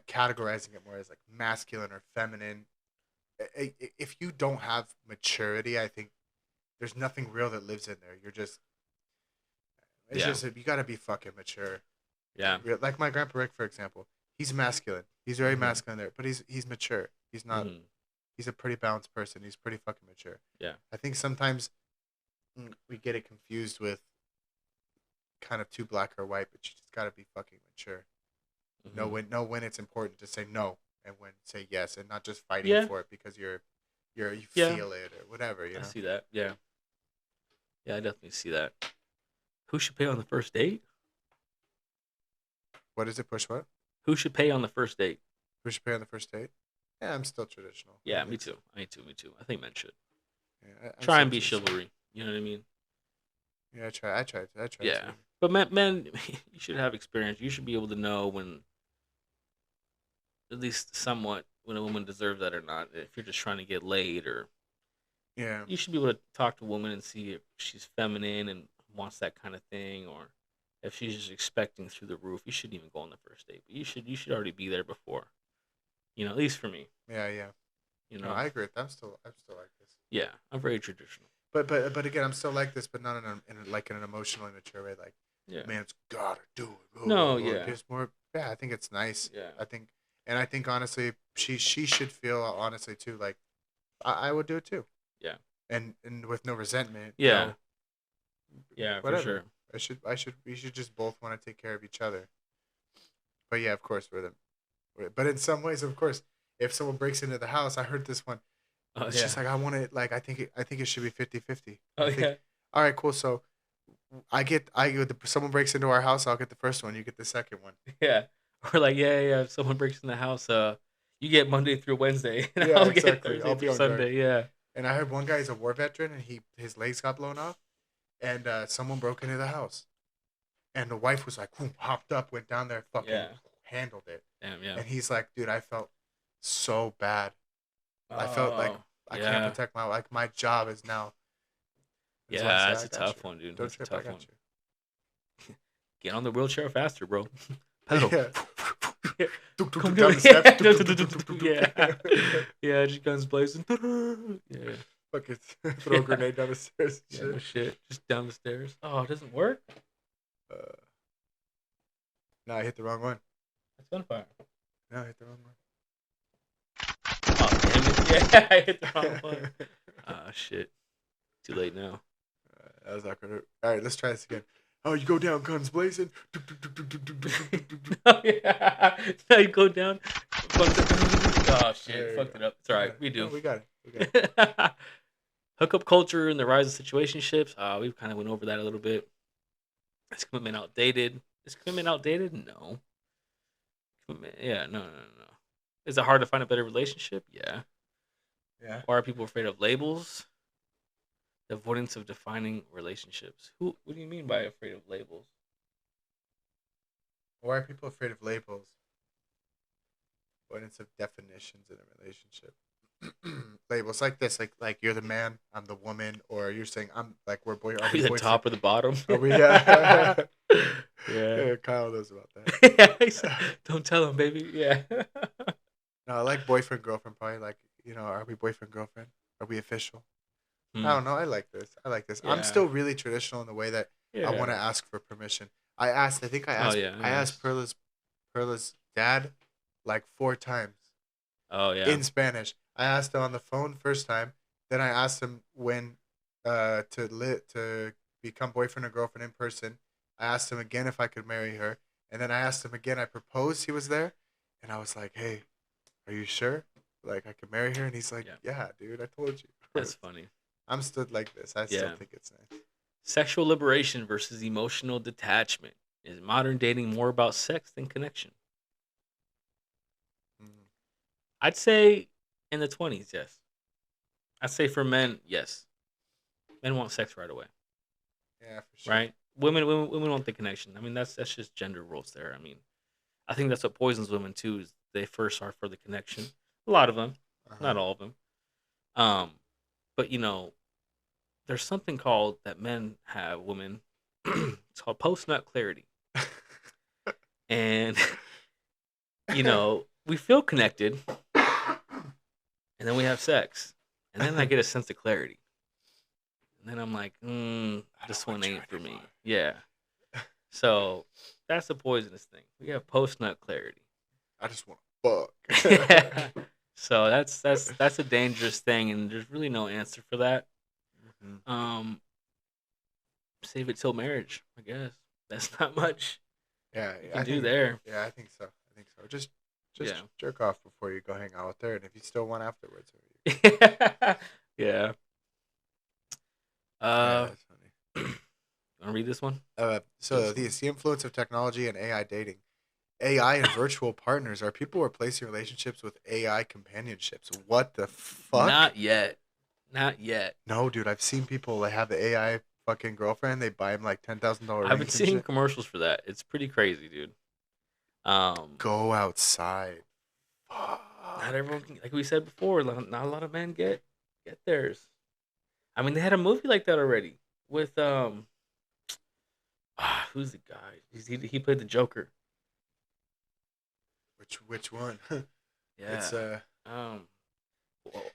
categorizing it more as like masculine or feminine. If you don't have maturity, I think there's nothing real that lives in there. You're just it's Yeah, just you got to be fucking mature. yeah, Like my grandpa Rick, for example, he's masculine. He's very hmm masculine there, but he's mature. He's not. hmm He's a pretty balanced person. He's pretty fucking mature. yeah, I think sometimes we get it confused with kind of too black or white, but you just got to be fucking mature. hmm Know when it's important to say no and when say yes, and not just fighting yeah, for it because you yeah. feel it or whatever. You I know. see that. Yeah, yeah, I definitely see that. Who should pay on the first date? What does it push? What? Who should pay on the first date? Who should pay on the first date? Yeah, I'm still traditional. I Yeah, me think so. too. Me too. Me too. I think men should I'm try still and be traditional. chivalry. You know what I mean? Yeah, I try. I tried. I tried to. Yeah. But men, you should have experience. You should be able to know when, at least somewhat, when a woman deserves that or not. If you're just trying to get laid, or Yeah. you should be able to talk to a woman and see if she's feminine and wants that kind of thing, or if she's just expecting through the roof. You shouldn't even go on the first date. But you should already be there before. At least for me. Yeah. Yeah. You No, know. I agree. I'm still like this. Yeah, I'm very traditional. But again, I'm still like this, but not like in an emotionally mature way. Like, Yeah. man's gotta do it. No. Yeah. Just more. Yeah, I think it's nice. Yeah. I think honestly, she should feel honestly too. Like, I would do it too, Yeah. and with no resentment. Yeah. Yeah. For Whatever. sure. We should just both want to take care of each other. But yeah, of course, but in some ways, of course, if someone breaks into the house, I heard this one. Oh It's yeah. just like I want it. Like I think it should be 50-50. Oh I think yeah. all right, cool. So someone breaks into our house, I'll get the first one. You get the second one. Yeah. Or like, yeah, yeah. If someone breaks in the house, You get Monday through Wednesday, and Yeah, I'll get exactly. Thursday I'll be through on guard. Sunday. Yeah. And I heard one guy's a war veteran, and his legs got blown off, and someone broke into the house, and the wife was like, whoom, hopped up, went down there, fucking Yeah. handled it, Damn. Yeah. and he's like, dude, I felt so bad. I felt like Oh. I can't Yeah. protect my job is now. That's why I Yeah. say That's I a got you. tough one, dude. Don't That's a trip, I tough got one. you. Get on the wheelchair faster, bro. Pedal. Yeah. Yeah. Tuk, tuk, Come tuk, down. down the steps. Tuk, Yeah. tuk, tuk, tuk, tuk, tuk, Yeah. tuk. Yeah. Just guns blazing. Yeah. Fucking throw a Yeah. grenade down the stairs and Yeah. No shit. shit. Just down the stairs. Oh, it doesn't work. Uh, no, I hit the wrong one. That's gunfire. No, I hit the wrong one. Oh, damn it. Yeah. I hit the wrong one. Ah, shit. Too late now. That was awkward. All right, let's try this again. Oh, you go down, guns blazing. Oh, yeah. Now you go down. Oh, shit. There you Fucked go. it up. It's all right. We No, do. we got it. We got it. Hookup culture and the rise of situationships. We've kind of went over that a little bit. Is commitment outdated? Is commitment outdated? No. Yeah, no, no, no. Is it hard to find a better relationship? Yeah. Yeah. Why are people afraid of labels? The avoidance of defining relationships. What do you mean by afraid of labels? Why are people afraid of labels? Avoidance of definitions in a relationship. Labels like this, like you're the man, I'm the woman, or you're saying I'm like we're boy. Are Are we you the boyfriend? top or the bottom? Are we? Yeah. Yeah. Yeah. Kyle knows about Yeah. that. Don't tell him, baby. Yeah. No, I like boyfriend girlfriend. Probably like are we boyfriend girlfriend? Are we official? I Hmm. don't know. I like this. I like this. I'm Yeah. still really traditional in the way that I want Yeah. to ask for permission. I asked. I think I Oh asked. yeah. I asked Yes. Perla's dad like 4 times Oh yeah. in Spanish. I asked him on the phone first time. Then I asked him when to become boyfriend or girlfriend in person. I asked him again if I could marry her, and then I asked him again. I proposed. He was there, and I was like, "Hey, are you sure? Like I could marry her?" And he's like, Yeah. "Yeah, dude. I told you." That's funny. I'm stood like this. I still Yeah. think it's nice. Sexual liberation versus emotional detachment. Is modern dating more about sex than connection? Mm. I'd say in the 20s, yes. I'd say for men, yes. Men want sex right away, Yeah, for sure. right? Women want the connection. I mean, that's just gender roles there. I mean, I think that's what poisons women too. Is they first are for the connection. A lot of them, Uh-huh. not all of them. Um, but there's something called that men have women. It's called post nut clarity, and we feel connected, and then we have sex, and then I get a sense of clarity, and then I'm like, I this don't one want you ain't for me. anymore. Yeah. So that's the poisonous thing. We have post nut clarity. I just want to fuck. So that's a dangerous thing, and there's really no answer for that. Mhm. Um, Save it till marriage, I guess. That's not much Yeah, you I can do think. there. Yeah, I think so. I think so. Just Yeah. jerk off before you go hang out with her, and if you still want afterwards. Yeah. Yeah, Uh, that's funny. wanna read this one? So the influence of technology and AI dating. AI and virtual partners. Are people replacing relationships with AI companionships? What the fuck? Not yet. Not yet. No, dude. I've seen people that have the AI fucking girlfriend. They buy him like $10,000 I've been rings and seeing shit. commercials for that. It's pretty crazy, dude. Go outside. Not Fuck. everyone can, like we said before. Not a lot of men get theirs. I mean, they had a movie like that already with who's the guy? He played the Joker. Which one? Yeah. It's Um,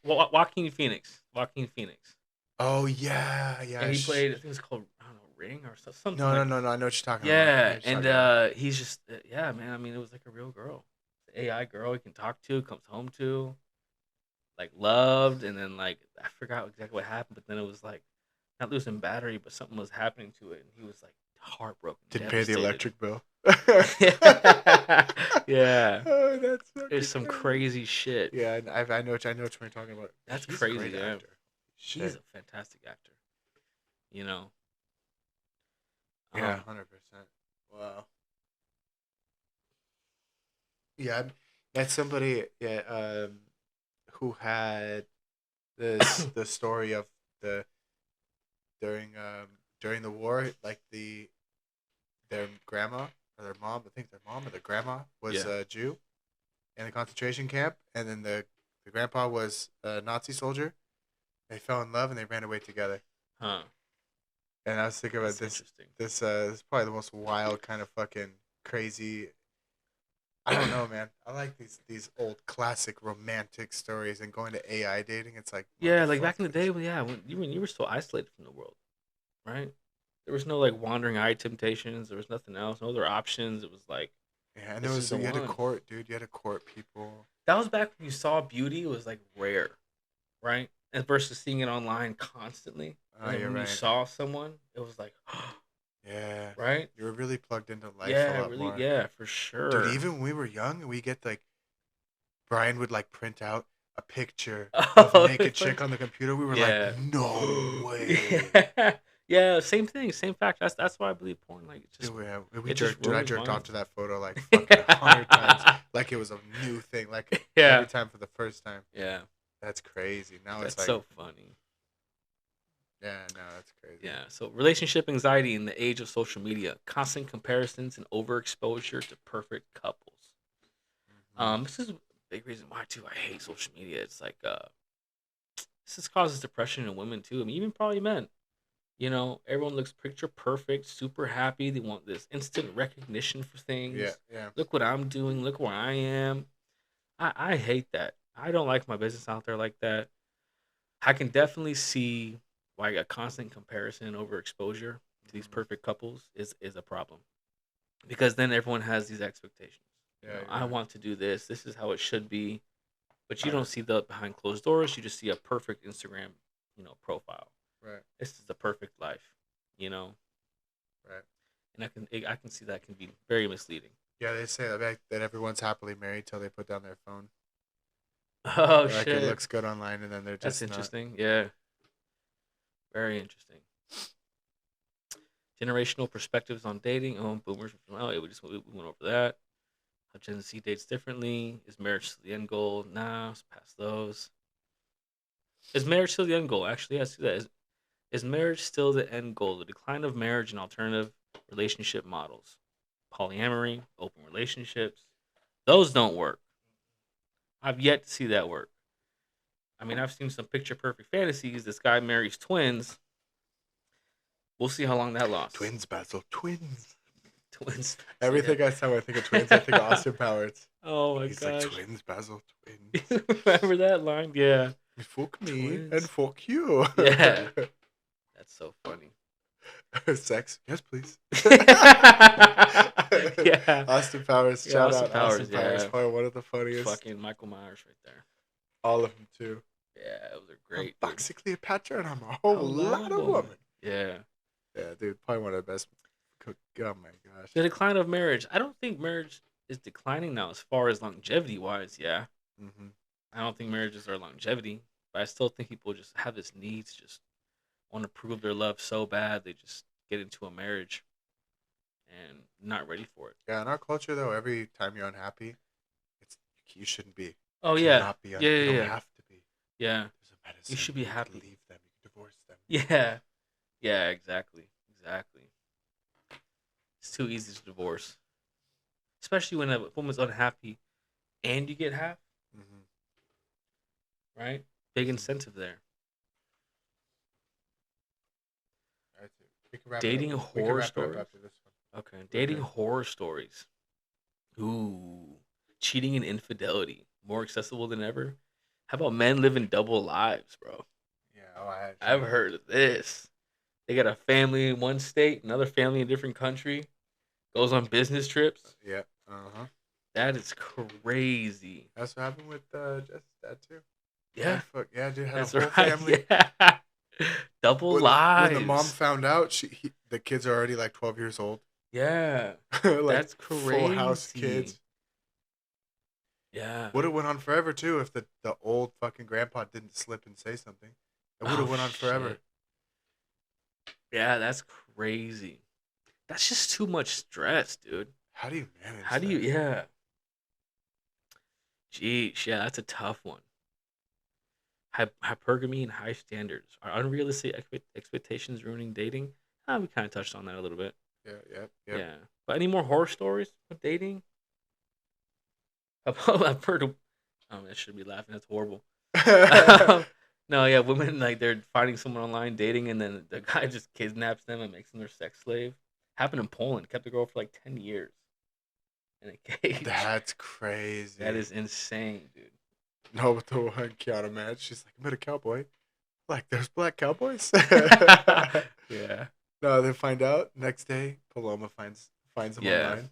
Joaquin Phoenix. Joaquin Phoenix. Oh yeah, Yeah, yeah. he played. I think it's called I don't know Ring or something No, no, like. no, no. I know what you're talking about. I know Yeah, what you're and talking about. he's just yeah, man. I mean, it was like a real girl, AI girl he can talk to, comes home to, like loved, and then like I forgot exactly what happened, but then it was like not losing battery, but something was happening to it, and he was like heartbroken, Didn't pay the devastated. electric bill. Yeah, Oh, that's there's fucking some crazy. crazy shit. Yeah, I know what you're talking about. That's He's a crazy. great Yeah, actor. he's Shit. a fantastic actor. You know, Yeah, um, 100%. Wow. Yeah, That's somebody, yeah, who had this the story of the during during the war, like their grandma or their mom, I think their mom or their grandma was Yeah. a Jew in a concentration camp, and then the grandpa was a Nazi soldier. They fell in love and they ran away together. Huh. And I was thinking about That's this. interesting. This is probably the most wild kind of fucking crazy. I don't know, man. I like these old classic romantic stories, and going to AI dating. It's like Yeah, like back in the day, motherfuckers. well, yeah, when you were so isolated from the world, right? There was no like wandering eye temptations. There was nothing else. No other options. It was like Yeah, and there this is was the you had to one. court, dude. You had to court people. That was back when you saw beauty was like rare, right? And versus seeing it online constantly. Oh, And then you're when you right. saw someone, it was like, Yeah, right? you were really plugged into life a Yeah, lot really, more, yeah, for dude. sure. Even when we were young, we get like Brian would like print out a picture of a Oh, naked it's chick like, on the computer. We were like, yeah, no way. yeah, yeah. Same thing, same fact. That's why I believe porn. Like, Dude, it just dude, I ruins jerked off minds. to that photo like fucking 100 times, like it was a new thing, like Yeah, every time for the first time. yeah. That's crazy. Now it's That's like, so funny. yeah, no, that's crazy. Yeah. So relationship anxiety in the age of social media, constant comparisons and overexposure to perfect couples. Hmm. This is a big reason why too I hate social media. It's like this just causes depression in women too. I mean, even probably men. You know, everyone looks picture perfect, super happy. They want this instant recognition for Yeah, things. yeah. Look what I'm doing. Look where I am. I hate that. I don't like my business out there like that. I can definitely see why a constant comparison and overexposure to these Hmm. perfect couples is a problem because then everyone has these expectations. You Yeah, know, you're I right. want to do this. This is how it should be, but you don't see the behind closed doors. You just see a perfect Instagram, profile. Right, This is the perfect life, you know, right. and I can see that can be very misleading. Yeah, they say that everyone's happily married till they put down their phone. Oh Like it shit, looks good online, and then they're that's just not. interesting. Yeah, very interesting. Generational perspectives on dating. Oh, boomers. Oh, yeah, we went over that. How Gen Z dates differently. Is marriage still the end goal? Nah, let's pass those. Is marriage still the end goal? Actually, yes. Is marriage still the end goal? The decline of marriage and alternative relationship models. Polyamory, open relationships. Those don't work. I've yet to see that work. I mean, I've seen some picture perfect fantasies. This guy marries twins. We'll see how long that lasts. Twins, Basil, twins. Twins. So yeah. Everything I time I think of twins, I think of Austin Powers. Oh my He's like gosh. twins, Basil, twins. Remember that line? Yeah. Fuck me and Twins. fuck you. Yeah. That's so funny. Sex, yes, please. Yeah. Austin Powers, Yeah, shout Austin out Austin Powers, Powers, yeah. probably one of the funniest. Fucking Michael Myers right there. All of them too. Yeah, those are I'm great, dude. Foxy Cleopatra and I'm a A whole whole lot lot of of woman. woman. Yeah. Yeah, dude, probably one of the best. Oh my gosh. The decline of marriage. I don't think marriage is declining now as far as longevity wise, yeah. Hmm. I don't think marriages are longevity, but I still think people just have this need to just want to prove their love so bad they just get into a marriage and not ready for it. Yeah, in our culture though, every time you're unhappy, it's you shouldn't be. You Oh yeah. cannot be. Yeah, You yeah, don't yeah. have to be. Yeah. There's a You medicine. should be You can happy. leave them. You can divorce them. Yeah. Yeah, exactly. Exactly. It's too easy to divorce. Especially when a woman's unhappy and you get half, Hmm. right? Big Hmm. incentive there. All right, we can wrap it up. Dating We can horror wrap it up stories. after this one. Okay. We're Dating good. horror stories. Ooh. Cheating and infidelity. More accessible than ever. How about men living double lives, bro? Yeah. Oh, I I've actually. heard of this. They got a family in one state, another family in a different country, goes on business trips. Yeah. Uh huh. That is crazy. That's what happened with Jess's dad too. Yeah, Yeah, dude had a that's whole right. family. Yeah. Double When the mom lives. found out, the kids are already like 12 years old, Yeah. like That's full house crazy. kids. Yeah. Would have went on forever too if the old fucking grandpa didn't slip and say something. It would Oh have went on forever. shit. Yeah, that's crazy. That's just too much stress, dude. How do you manage How do you that? yeah. Geez, yeah, that's a tough one. Hypergamy and high standards are unrealistic expectations ruining dating. We kind of touched on that a little bit. Yeah, yep, yep. Yeah, but any more horror stories with dating? I've heard. I should be laughing. That's horrible. No, yeah, women like they're finding someone online dating, and then the guy just kidnaps them and makes them their sex slave. Happened in Poland. Kept the girl for like 10 years in a cage. That's That crazy. is insane, dude. No, but the one Kiana match, she's like, I met a cowboy. Like, there's black cowboys. Yeah, No, they find out next day. Paloma finds him yeah. online.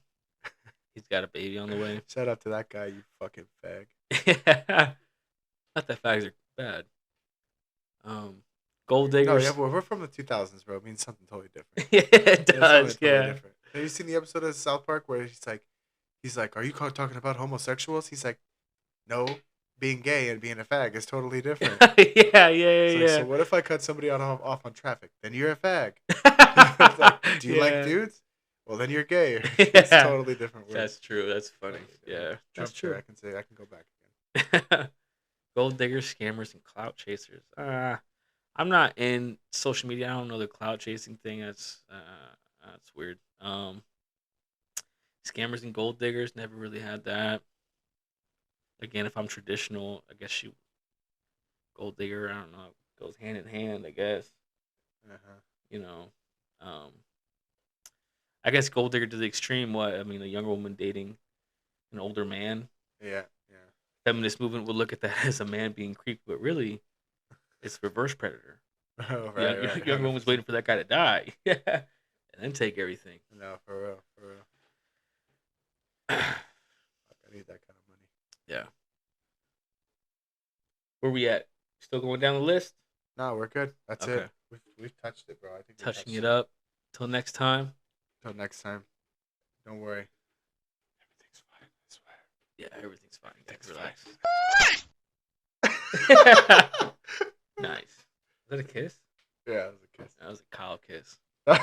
He's got a baby on the way. Shout out to that guy, you fucking fag. Yeah. Not that fags are bad. Gold No, yeah, diggers. but we're from the 2000s, bro. It means something totally different. Yeah, it It's something does. totally Yeah. different. Have you seen the episode of South Park where he's like, are you talking about homosexuals? He's like, no, being gay and being a fag is totally different. Yeah, yeah, It's like, yeah, so what if I cut somebody off on traffic? Then you're a fag. It's yeah. like, do you like dudes? Well, then you're gay. It's Yeah. totally different words. That's true. That's funny. Totally different. Yeah, that's I'm sure true. I can say I can go back Gold diggers, scammers, and clout chasers. I'm not in social media. I don't know the clout chasing thing. That's weird. Scammers and gold diggers never really had that. Again, if I'm traditional, I guess she gold digger. I don't know. Goes hand in hand. I guess again. you know. I guess gold digger to the extreme. What I mean, a younger woman dating an older man. Yeah, yeah. Feminist movement would look at that as a man being creepy, but really, it's reverse predator. Oh, Yeah, right, right. younger woman's waiting for that guy to die, yeah, and then take everything. No, for real, for real. Fuck, I need that kind of money. Yeah. Where we at? Still going down the list? No, we're good. That's Okay. it. We've touched it, bro. I think we Touching touched it up. Till next time. Till next time. Don't worry. Everything's fine. I swear. Yeah, everything's fine. Everything's Relax. Nice. Was that a kiss? Yeah, it was a kiss. That was a Kyle kiss. What?